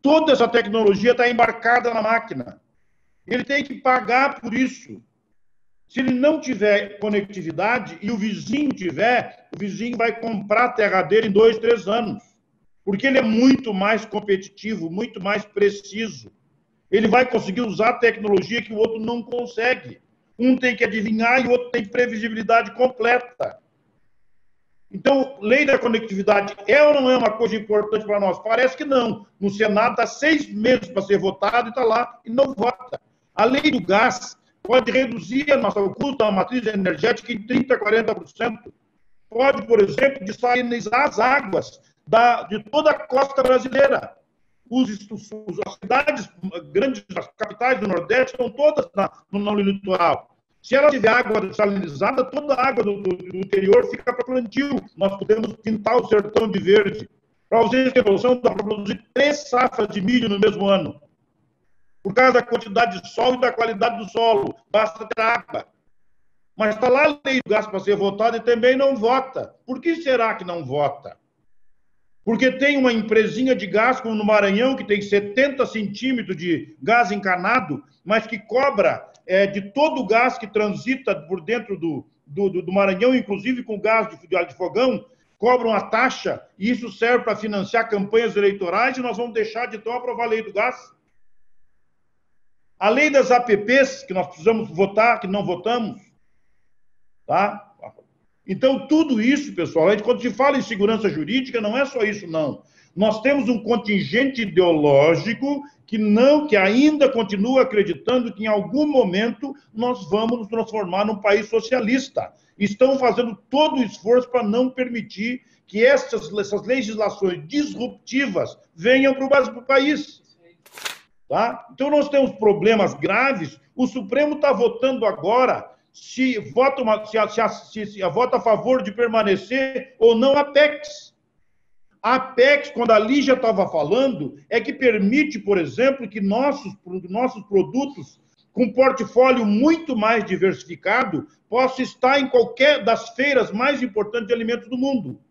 Speaker 3: toda essa tecnologia está embarcada na máquina. Ele tem que pagar por isso. Se ele não tiver conectividade e o vizinho tiver, o vizinho vai comprar a terra dele em 2, 3 anos. Porque ele é muito mais competitivo, muito mais preciso. Ele vai conseguir usar a tecnologia que o outro não consegue. Um tem que adivinhar e o outro tem previsibilidade completa. Então, lei da conectividade é ou não é uma coisa importante para nós? Parece que não. No Senado está 6 meses para ser votado e está lá e não vota. A lei do gás pode reduzir o custo da matriz energética em 30%, 40%. Pode, por exemplo, dessalinizar as águas de toda a costa brasileira. As cidades grandes, as capitais do Nordeste, estão todas no litoral. Se ela tiver água dessalinizada, toda a água do interior fica para plantio. Nós podemos pintar o sertão de verde. Para vocês terem noção, dá para produzir 3 safras de milho no mesmo ano. Por causa da quantidade de sol e da qualidade do solo. Basta ter água. Mas está lá a lei do gás para ser votada e também não vota. Por que será que não vota? Porque tem uma empresinha de gás, como no Maranhão, que tem 70 centímetros de gás encanado, mas que cobra de todo o gás que transita por dentro do Maranhão, inclusive com gás de fogão, cobra uma taxa, e isso serve para financiar campanhas eleitorais, e nós vamos deixar de então aprovar a lei do gás. A lei das APPs, que nós precisamos votar, que não votamos, tá? Então, tudo isso, pessoal, quando se fala em segurança jurídica, não é só isso, não. Nós temos um contingente ideológico que ainda continua acreditando que em algum momento nós vamos nos transformar num país socialista. Estão fazendo todo o esforço para não permitir que essas legislações disruptivas venham para o país. Tá? Então, nós temos problemas graves. O Supremo está votando agora se vota a favor de permanecer ou não a PECs. A PECs, quando a Lígia estava falando, é que permite, por exemplo, que nossos produtos com portfólio muito mais diversificado possam estar em qualquer das feiras mais importantes de alimentos do mundo.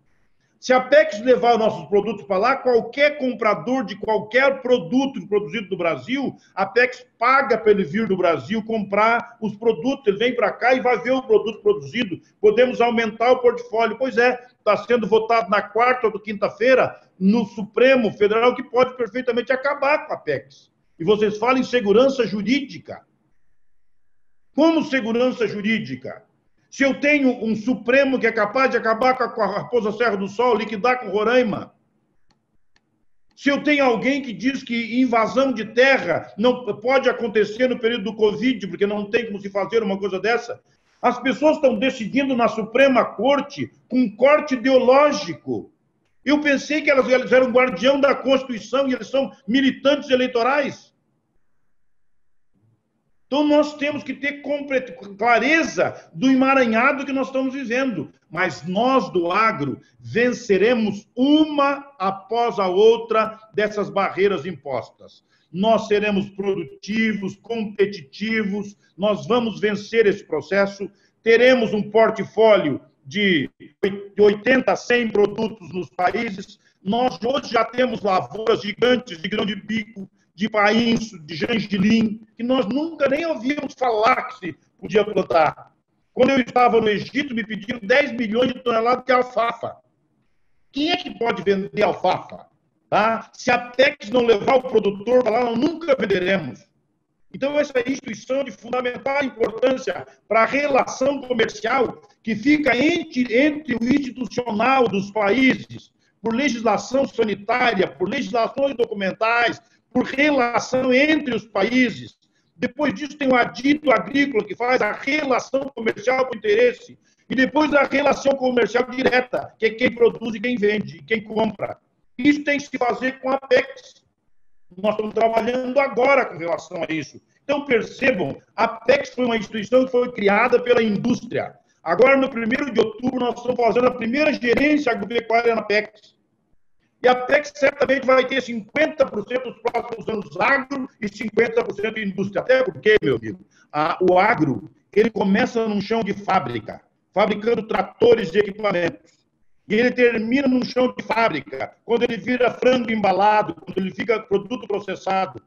Speaker 3: Se a PECs levar os nossos produtos para lá, qualquer comprador de qualquer produto produzido no Brasil, a PECs paga para ele vir do Brasil comprar os produtos, ele vem para cá e vai ver o produto produzido. Podemos aumentar o portfólio. Pois é, está sendo votado na quarta ou quinta-feira no Supremo Federal que pode perfeitamente acabar com a PECs. E vocês falam em segurança jurídica. Como segurança jurídica? Se eu tenho um Supremo que é capaz de acabar com a Raposa Serra do Sol, liquidar com Roraima, se eu tenho alguém que diz que invasão de terra não pode acontecer no período do Covid, porque não tem como se fazer uma coisa dessa, As pessoas estão decidindo na Suprema Corte com corte ideológico. Eu pensei que elas eram guardião da Constituição e eles são militantes eleitorais. Então, nós temos que ter clareza do emaranhado que nós estamos vivendo. Mas nós, do agro, venceremos uma após a outra dessas barreiras impostas. Nós seremos produtivos, competitivos, nós vamos vencer esse processo, teremos um portfólio de 80 a 100 produtos nos países. Nós hoje já temos lavouras gigantes de grão de bico, de painço, de gengilim, que nós nunca nem ouvíamos falar que se podia plantar. Quando eu estava no Egito, me pediram 10 milhões de toneladas de alfafa. Quem é que pode vender alfafa? Tá? Se a Apex não levar o produtor para lá, nós nunca venderemos. Então, essa instituição é de fundamental importância para a relação comercial que fica entre o institucional dos países, por legislação sanitária, por legislações documentais, por relação entre os países. Depois disso tem o adito agrícola, que faz a relação comercial por interesse. E depois a relação comercial direta, que é quem produz e quem vende, e quem compra. Isso tem que se fazer com a Apex. Nós estamos trabalhando agora com relação a isso. Então, percebam, a Apex foi uma instituição que foi criada pela indústria. Agora, no 1º de outubro, nós estamos fazendo a primeira gerência agropecuária na Apex. E a Apex certamente vai ter 50% dos próximos anos agro e 50% indústria. Até porque, meu amigo, o agro, ele começa num chão de fábrica, fabricando tratores e equipamentos. E ele termina num chão de fábrica, quando ele vira frango embalado, quando ele fica produto processado.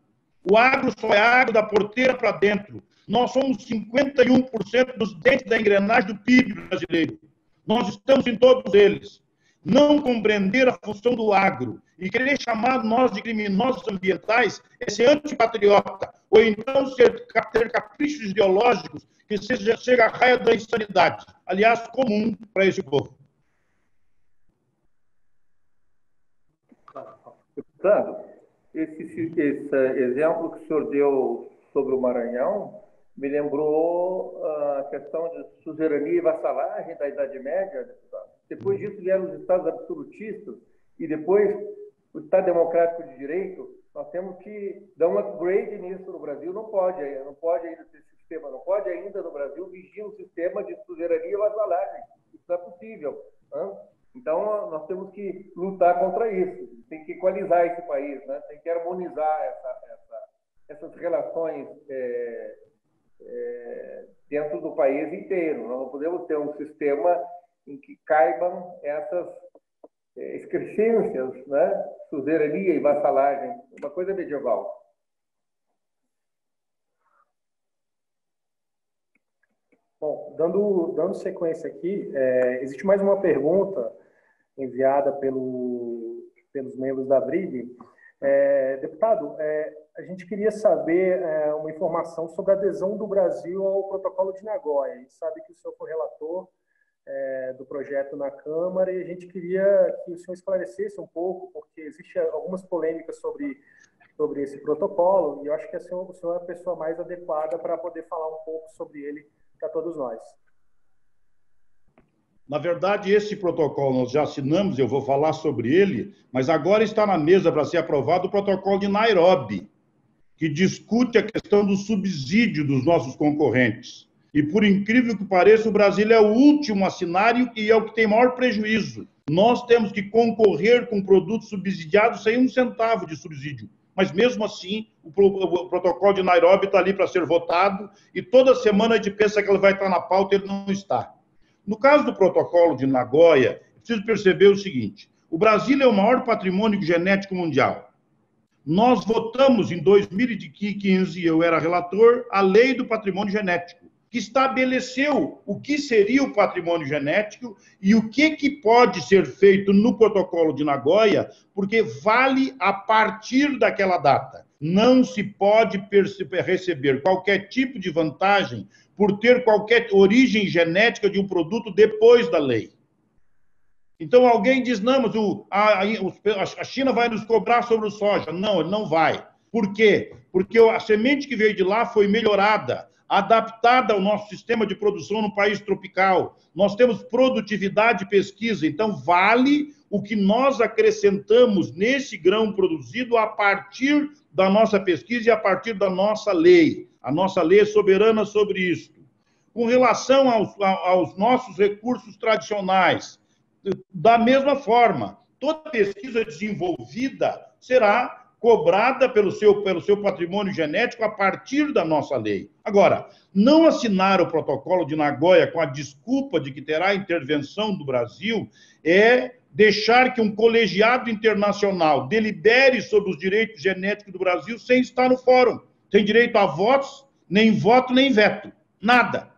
Speaker 3: O agro só é agro da porteira para dentro. Nós somos 51% dos dentes da engrenagem do PIB brasileiro. Nós estamos em todos eles. Não compreender a função do agro e querer chamar nós de criminosos ambientais é ser antipatriota, ou então ter caprichos ideológicos que chega à raia da insanidade, aliás, comum para esse povo.
Speaker 12: Deputado, esse exemplo que o senhor deu sobre o Maranhão me lembrou a questão de suzerania e vassalagem da Idade Média, deputado. Depois disso vieram os estados absolutistas e depois o Estado Democrático de Direito. Nós temos que dar um upgrade nisso no Brasil. Não pode ainda ter sistema, não pode ainda no Brasil vigir um sistema de suzerania e vassalagem. Isso não é possível. Né? Então, nós temos que lutar contra isso. Tem que equalizar esse país, né? Tem que harmonizar essas relações dentro do país inteiro. Nós não podemos ter um sistema em que caibam essas excrescências, né? Suzerania e vassalagem, uma coisa medieval.
Speaker 11: Bom, dando sequência aqui, existe mais uma pergunta enviada pelos membros da BRIG. Deputado, a gente queria saber uma informação sobre a adesão do Brasil ao Protocolo de Nagoya. A gente sabe que o senhor foi relator do projeto na Câmara e a gente queria que o senhor esclarecesse um pouco, porque existem algumas polêmicas sobre esse protocolo e eu acho que o senhor é a pessoa mais adequada para poder falar um pouco sobre ele para todos nós.
Speaker 3: Na verdade, esse protocolo nós já assinamos, eu vou falar sobre ele, mas agora está na mesa para ser aprovado o protocolo de Nairobi, que discute a questão do subsídio dos nossos concorrentes. E, por incrível que pareça, o Brasil é o último a assinar e é o que tem maior prejuízo. Nós temos que concorrer com produtos subsidiados sem um centavo de subsídio. Mas, mesmo assim, o protocolo de Nairobi está ali para ser votado e toda semana a gente pensa que ele vai estar na pauta e ele não está. No caso do protocolo de Nagoya, preciso perceber o seguinte: o Brasil é o maior patrimônio genético mundial. Nós votamos em 2015, eu era relator, a Lei do Patrimônio Genético, que estabeleceu o que seria o patrimônio genético e o que pode ser feito no protocolo de Nagoya, porque vale a partir daquela data. Não se pode receber qualquer tipo de vantagem por ter qualquer origem genética de um produto depois da lei. Então, alguém diz, não, mas a China vai nos cobrar sobre o soja. Não, ele não vai. Por quê? Porque a semente que veio de lá foi melhorada. adaptada ao nosso sistema de produção no país tropical. Nós temos produtividade e pesquisa, então vale o que nós acrescentamos nesse grão produzido a partir da nossa pesquisa e a partir da nossa lei. A nossa lei é soberana sobre isso. Com relação aos nossos recursos tradicionais, da mesma forma, toda pesquisa desenvolvida será cobrada pelo seu patrimônio genético a partir da nossa lei. Agora, não assinar o protocolo de Nagoya com a desculpa de que terá intervenção do Brasil é deixar que um colegiado internacional delibere sobre os direitos genéticos do Brasil sem estar no fórum. Sem direito a votos, nem voto, nem veto. Nada.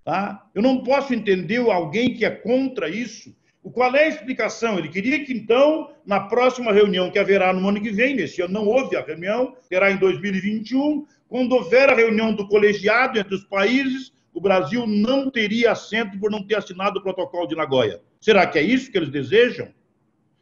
Speaker 3: Tá? Eu não posso entender alguém que é contra isso. Qual é a explicação? Ele queria que, então, na próxima reunião que haverá no ano que vem, nesse ano não houve a reunião, terá em 2021, quando houver a reunião do colegiado entre os países, o Brasil não teria assento por não ter assinado o protocolo de Nagoya. Será que é isso que eles desejam?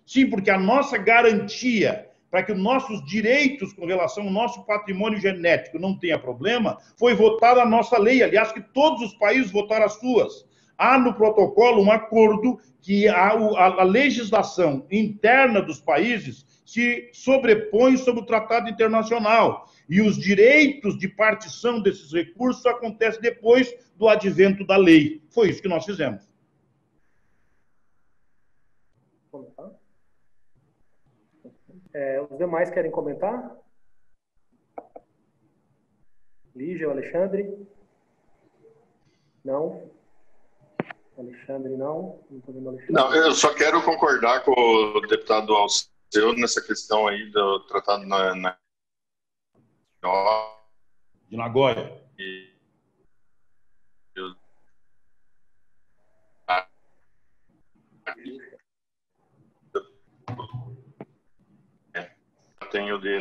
Speaker 3: Sim, porque a nossa garantia para que os nossos direitos com relação ao nosso patrimônio genético não tenha problema, foi votada a nossa lei, aliás, que todos os países votaram as suas. Há no protocolo um acordo que a legislação interna dos países se sobrepõe sobre o tratado internacional. E os direitos de partição desses recursos acontecem depois do advento da lei. Foi isso que nós fizemos.
Speaker 11: Os demais querem comentar? Lígia ou Alexandre? Não? Alexandre, não? Não estou vendo Alexandre.
Speaker 10: Não, eu só quero concordar com o deputado Alceu nessa questão aí do tratado
Speaker 3: de Nagoya.
Speaker 10: Tenho de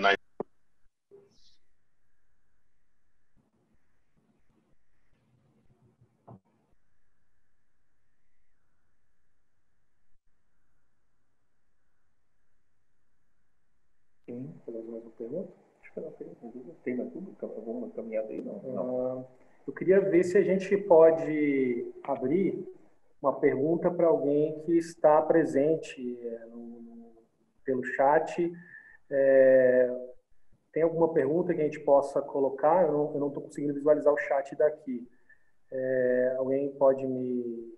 Speaker 11: Eu queria ver se a gente pode abrir uma pergunta para alguém que está presente pelo chat. Tem alguma pergunta que a gente possa colocar? Eu não estou conseguindo visualizar o chat daqui. Alguém pode me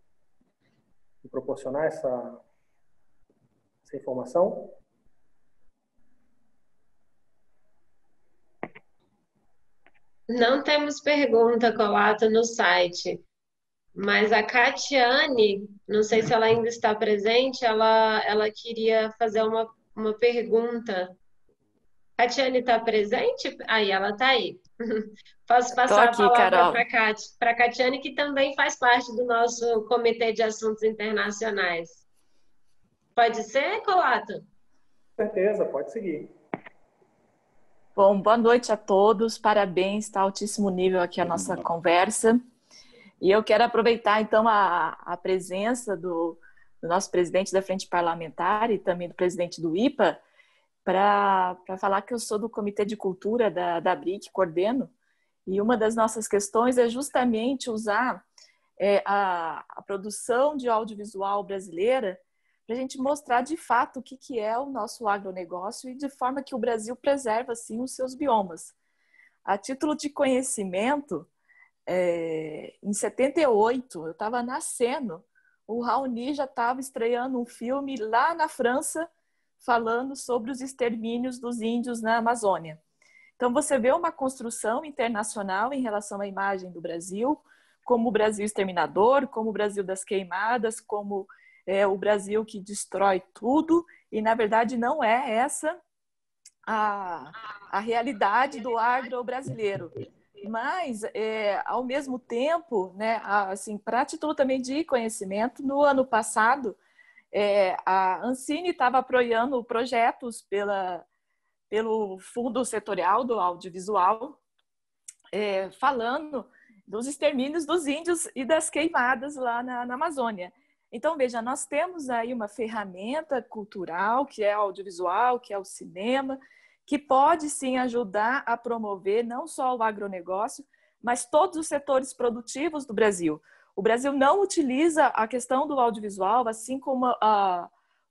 Speaker 11: proporcionar essa informação?
Speaker 2: Não temos pergunta, Colato, no site, mas a Catiane, não sei se ela ainda está presente, ela queria fazer uma pergunta. Catiane está presente? Aí, ela está aí. Posso passar
Speaker 6: aqui,
Speaker 2: a palavra para a Catiane, que também faz parte do nosso Comitê de Assuntos Internacionais. Pode ser, Colato?
Speaker 11: Certeza, pode seguir.
Speaker 6: Bom, boa noite a todos, parabéns, está altíssimo nível aqui a nossa conversa. E eu quero aproveitar, então, a presença do nosso presidente da Frente Parlamentar e também do presidente do IPA, para falar que eu sou do Comitê de Cultura da BRIC, coordeno, e uma das nossas questões é justamente usar a produção de audiovisual brasileira para a gente mostrar de fato o que é o nosso agronegócio e de forma que o Brasil preserva, assim, os seus biomas. A título de conhecimento, em 78, eu estava nascendo, o Raoni já estava estreando um filme lá na França, falando sobre os extermínios dos índios na Amazônia. Então, você vê uma construção internacional em relação à imagem do Brasil, como o Brasil exterminador, como o Brasil das queimadas, como o Brasil que destrói tudo, e, na verdade, não é essa a realidade do agro brasileiro. Mas, ao mesmo tempo, né, assim, para título também de conhecimento, no ano passado, a Ancine estava apoiando projetos pelo Fundo Setorial do Audiovisual, falando dos extermínios dos índios e das queimadas lá na Amazônia. Então, veja, nós temos aí uma ferramenta cultural, que é audiovisual, que é o cinema, que pode sim ajudar a promover não só o agronegócio, mas todos os setores produtivos do Brasil. O Brasil não utiliza a questão do audiovisual, assim como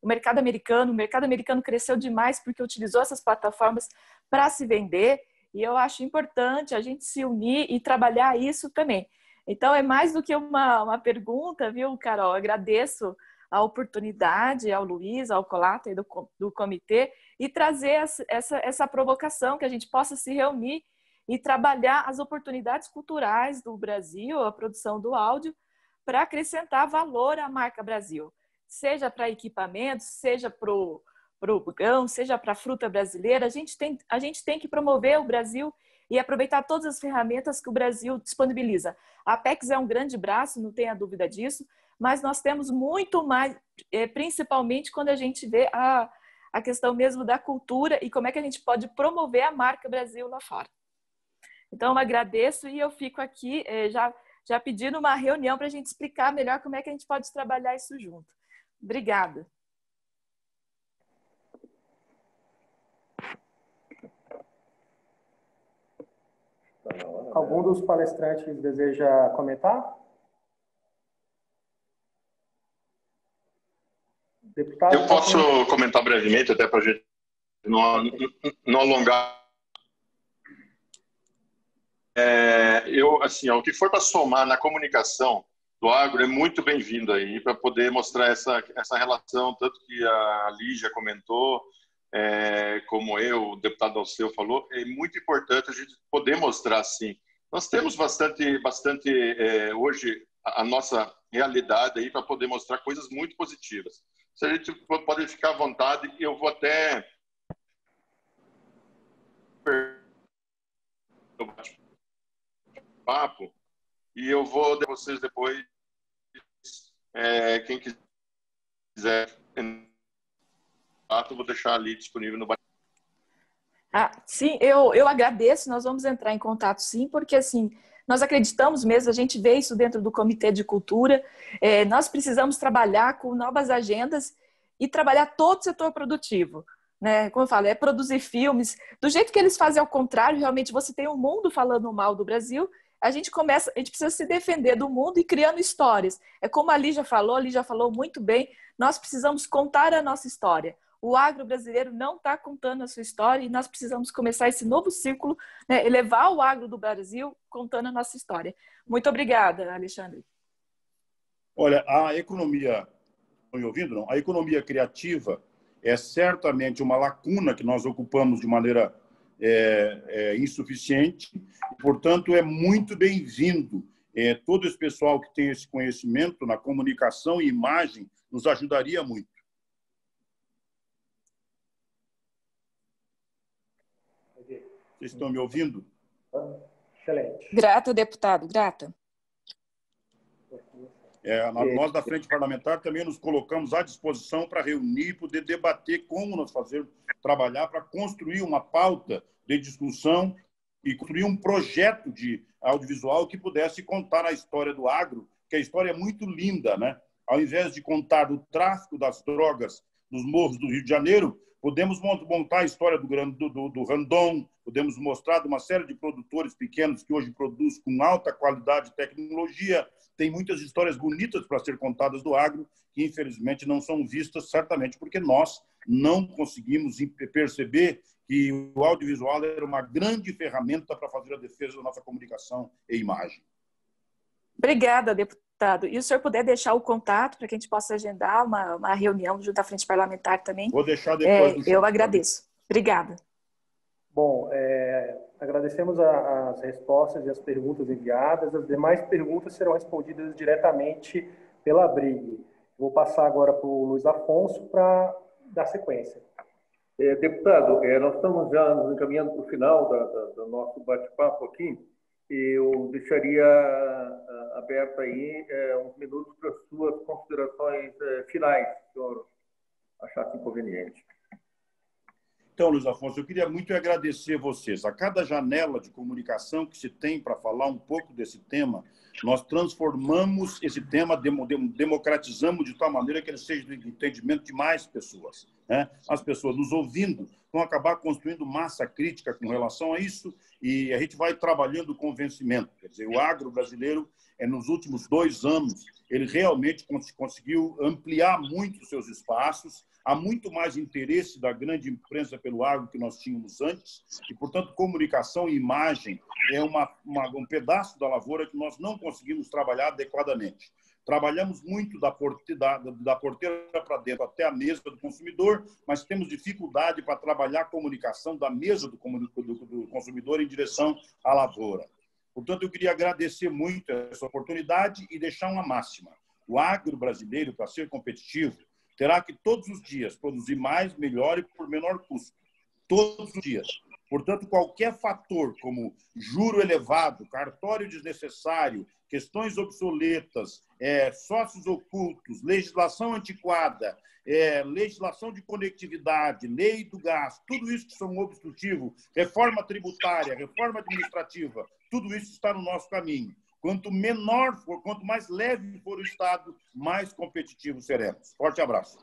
Speaker 6: o mercado americano. O mercado americano cresceu demais porque utilizou essas plataformas para se vender, e eu acho importante a gente se unir e trabalhar isso também. Então, é mais do que uma pergunta, viu, Carol? Eu agradeço a oportunidade ao Luiz, ao Colata e do comitê, e trazer essa provocação, que a gente possa se reunir e trabalhar as oportunidades culturais do Brasil, a produção do áudio, para acrescentar valor à marca Brasil, seja para equipamentos, seja para o grão, seja para a fruta brasileira. A gente tem que promover o Brasil e aproveitar todas as ferramentas que o Brasil disponibiliza. A Apex é um grande braço, não tenha dúvida disso, mas nós temos muito mais, principalmente quando a gente vê a questão mesmo da cultura e como é que a gente pode promover a marca Brasil lá fora. Então, eu agradeço e eu fico aqui já pedindo uma reunião para a gente explicar melhor como é que a gente pode trabalhar isso junto. Obrigada.
Speaker 11: Algum dos palestrantes deseja comentar? Deputado,
Speaker 10: eu posso comentar brevemente, até para a gente não alongar. O que for para somar na comunicação do agro é muito bem-vindo aí, para poder mostrar essa relação, tanto que a Lígia comentou, como o deputado Alceu falou, é muito importante a gente poder mostrar assim. Nós temos bastante hoje a nossa realidade aí para poder mostrar coisas muito positivas. Se a gente pode ficar à vontade, eu vou até papo e eu vou de vocês depois, quem quiser, eu vou deixar ali disponível no
Speaker 6: sim, eu agradeço, nós vamos entrar em contato sim, porque assim, nós acreditamos mesmo, a gente vê isso dentro do Comitê de Cultura, nós precisamos trabalhar com novas agendas e trabalhar todo o setor produtivo, né? Como eu falo, produzir filmes, do jeito que eles fazem ao contrário, realmente você tem um mundo falando mal do Brasil, a gente precisa se defender do mundo e criando histórias. É como a Lígia falou muito bem, nós precisamos contar a nossa história. O agro brasileiro não está contando a sua história e nós precisamos começar esse novo círculo, né, elevar o agro do Brasil contando a nossa história. Muito obrigada, Alexandre.
Speaker 3: Olha, a economia, estão me ouvindo, não? A economia criativa é certamente uma lacuna que nós ocupamos de maneira insuficiente, e, portanto, é muito bem-vindo. Todo esse pessoal que tem esse conhecimento na comunicação e imagem nos ajudaria muito. Vocês estão me ouvindo?
Speaker 11: Excelente.
Speaker 6: Grata, deputado, grata.
Speaker 3: Nós, da Frente Parlamentar, também nos colocamos à disposição para reunir, poder debater como nós trabalhar para construir uma pauta de discussão e construir um projeto de audiovisual que pudesse contar a história do agro, que a história é muito linda, né? Ao invés de contar do tráfico das drogas nos morros do Rio de Janeiro, podemos montar a história do Randon, podemos mostrar de uma série de produtores pequenos que hoje produzem com alta qualidade e tecnologia. Tem muitas histórias bonitas para ser contadas do agro, que infelizmente não são vistas, certamente porque nós não conseguimos perceber que o audiovisual era uma grande ferramenta para fazer a defesa da nossa comunicação e imagem.
Speaker 6: Obrigada, deputado. E o senhor puder deixar o contato para que a gente possa agendar uma reunião junto à Frente Parlamentar também?
Speaker 3: Vou deixar depois do
Speaker 6: eu agradeço. Obrigada.
Speaker 11: Bom, agradecemos as respostas e as perguntas enviadas. As demais perguntas serão respondidas diretamente pela Brig. Vou passar agora para o Luiz Afonso para dar sequência.
Speaker 12: Deputado, nós estamos já nos encaminhando para o final do nosso bate-papo aqui. Eu deixaria aberto aí uns minutos para as suas considerações finais, se o senhor achasse inconveniente.
Speaker 3: Então, Luiz Afonso, eu queria muito agradecer vocês. A cada janela de comunicação que se tem para falar um pouco desse tema, nós transformamos esse tema, democratizamos de tal maneira que ele seja do entendimento de mais pessoas, né? As pessoas nos ouvindo vão acabar construindo massa crítica com relação a isso e a gente vai trabalhando o convencimento. Quer dizer, o agro brasileiro, nos últimos 2 anos, ele realmente conseguiu ampliar muito os seus espaços. Há muito mais interesse da grande imprensa pelo agro que nós tínhamos antes e, portanto, comunicação e imagem é um pedaço da lavoura que nós não conseguimos trabalhar adequadamente. Trabalhamos muito da porteira para dentro até a mesa do consumidor, mas temos dificuldade para trabalhar a comunicação da mesa do consumidor em direção à lavoura. Portanto, eu queria agradecer muito essa oportunidade e deixar uma máxima. O agro brasileiro, para ser competitivo, terá que todos os dias produzir mais, melhor e por menor custo. Todos os dias. Portanto, qualquer fator como juro elevado, cartório desnecessário, questões obsoletas, sócios ocultos, legislação antiquada, legislação de conectividade, lei do gás, tudo isso que são obstrutivo, reforma tributária, reforma administrativa, tudo isso está no nosso caminho. Quanto menor for, quanto mais leve for o Estado, mais competitivos seremos. Forte abraço.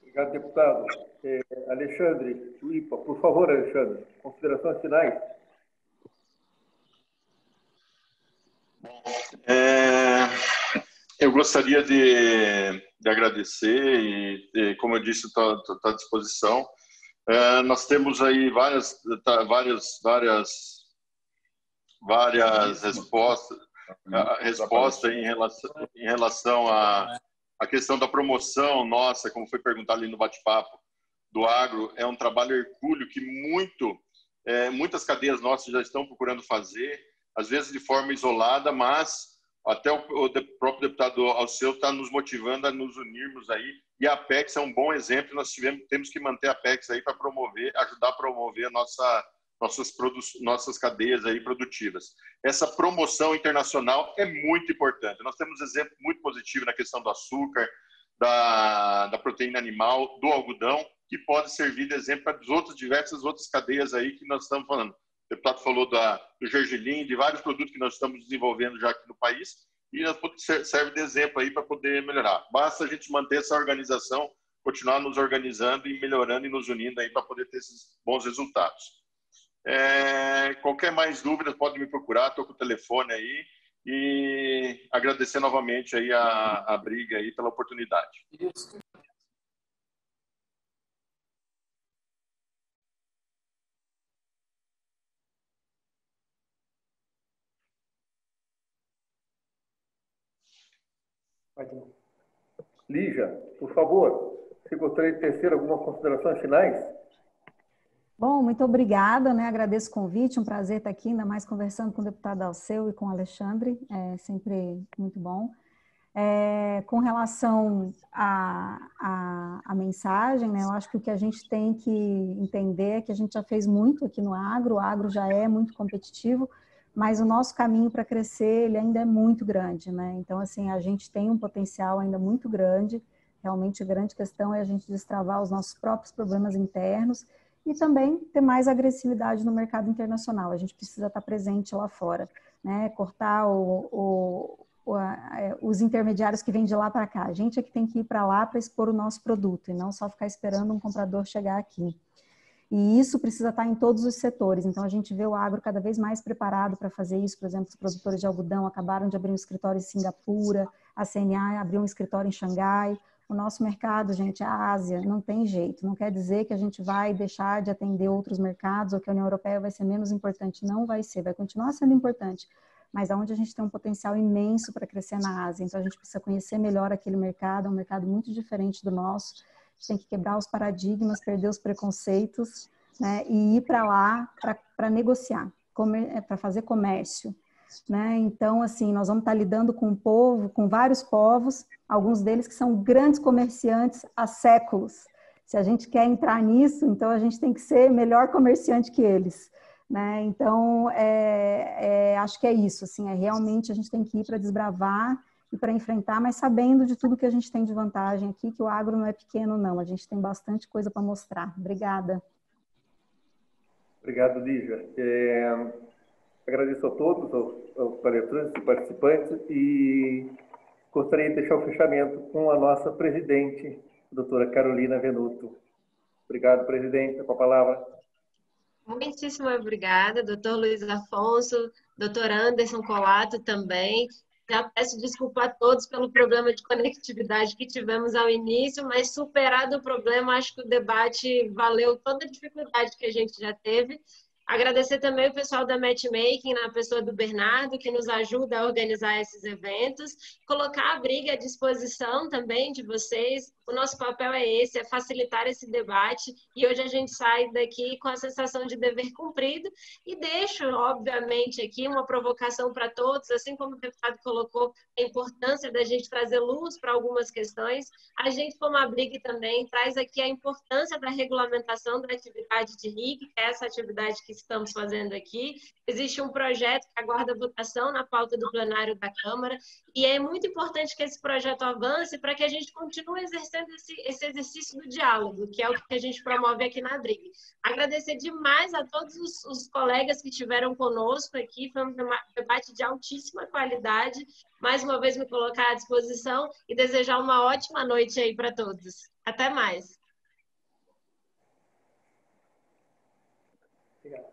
Speaker 12: Obrigado, deputado. Alexandre, do IPA. Por favor, Alexandre, considerações finais.
Speaker 10: Eu gostaria de agradecer e, como eu disse, estou à disposição. Nós temos aí várias respostas em relação à questão da promoção nossa, como foi perguntado ali no bate-papo do agro. É um trabalho hercúleo que muitas cadeias nossas já estão procurando fazer, às vezes de forma isolada, mas até o próprio deputado Alceu está nos motivando a nos unirmos aí, e a Apex é um bom exemplo. Nós temos que manter a Apex aí para ajudar a promover nossas cadeias aí produtivas. Essa promoção internacional é muito importante. Nós temos exemplo muito positivo na questão do açúcar, da proteína animal, do algodão, que pode servir de exemplo para diversas outras cadeias aí que nós estamos falando. O deputado falou do gergelim, de vários produtos que nós estamos desenvolvendo já aqui no país, e serve de exemplo aí para poder melhorar. Basta a gente manter essa organização, continuar nos organizando e melhorando e nos unindo aí para poder ter esses bons resultados. Qualquer mais dúvida pode me procurar, estou com o telefone aí, e agradecer novamente aí a Briga aí pela oportunidade.
Speaker 12: Lígia, por favor, você gostaria de tecer algumas considerações finais?
Speaker 7: Bom, muito obrigada, né? Agradeço o convite, um prazer estar aqui, ainda mais conversando com o deputado Alceu e com o Alexandre, é sempre muito bom. Com relação à mensagem, né? Eu acho que o que a gente tem que entender é que a gente já fez muito aqui no agro, o agro já é muito competitivo, mas o nosso caminho para crescer, ele ainda é muito grande, né? Então, assim, a gente tem um potencial ainda muito grande, realmente a grande questão é a gente destravar os nossos próprios problemas internos e também ter mais agressividade no mercado internacional. A gente precisa estar presente lá fora, né? Cortar os intermediários que vêm de lá para cá. A gente é que tem que ir para lá para expor o nosso produto e não só ficar esperando um comprador chegar aqui. E isso precisa estar em todos os setores. Então, a gente vê o agro cada vez mais preparado para fazer isso. Por exemplo, os produtores de algodão acabaram de abrir um escritório em Singapura, a CNA abriu um escritório em Xangai. O nosso mercado, gente, é a Ásia, não tem jeito. Não quer dizer que a gente vai deixar de atender outros mercados ou que a União Europeia vai ser menos importante. Não vai ser, vai continuar sendo importante. Mas aonde a gente tem um potencial imenso para crescer na Ásia. Então, a gente precisa conhecer melhor aquele mercado, é um mercado muito diferente do nosso. A gente tem que quebrar os paradigmas, perder os preconceitos, né, e ir para lá para negociar, para fazer comércio. Né? Então, assim, nós vamos estar lidando com um povo, com vários povos, alguns deles que são grandes comerciantes há séculos. Se a gente quer entrar nisso, então a gente tem que ser melhor comerciante que eles. Né? Então, acho que é isso, assim, realmente a gente tem que ir para desbravar e para enfrentar, mas sabendo de tudo que a gente tem de vantagem aqui, que o agro não é pequeno, não. A gente tem bastante coisa para mostrar. Obrigada.
Speaker 12: Obrigado, Lígia. Agradeço a todos, aos palestrantes e participantes, e gostaria de deixar o fechamento com a nossa presidente, a doutora Carolina Venuto. Obrigado, presidente, com a palavra.
Speaker 2: Muitíssimo obrigada, doutor Luiz Afonso, doutor Anderson Colato também. Já peço desculpa a todos pelo problema de conectividade que tivemos ao início, mas superado o problema, acho que o debate valeu toda a dificuldade que a gente já teve. Agradecer também o pessoal da Matchmaking, na pessoa do Bernardo, que nos ajuda a organizar esses eventos. Colocar a Brig à disposição também de vocês. O nosso papel é esse, é facilitar esse debate. E hoje a gente sai daqui com a sensação de dever cumprido. E deixo, obviamente, aqui uma provocação para todos, assim como o deputado colocou a importância da gente trazer luz para algumas questões. A gente, como a Brig também, traz aqui a importância da regulamentação da atividade de RIC, que é essa atividade que estamos fazendo aqui. Existe um projeto que aguarda votação na pauta do plenário da Câmara, e é muito importante que esse projeto avance para que a gente continue exercendo esse exercício do diálogo, que é o que a gente promove aqui na Brig. Agradecer demais a todos os colegas que estiveram conosco aqui, foi um debate de altíssima qualidade. Mais uma vez me colocar à disposição e desejar uma ótima noite aí para todos. Até mais.
Speaker 12: Obrigado.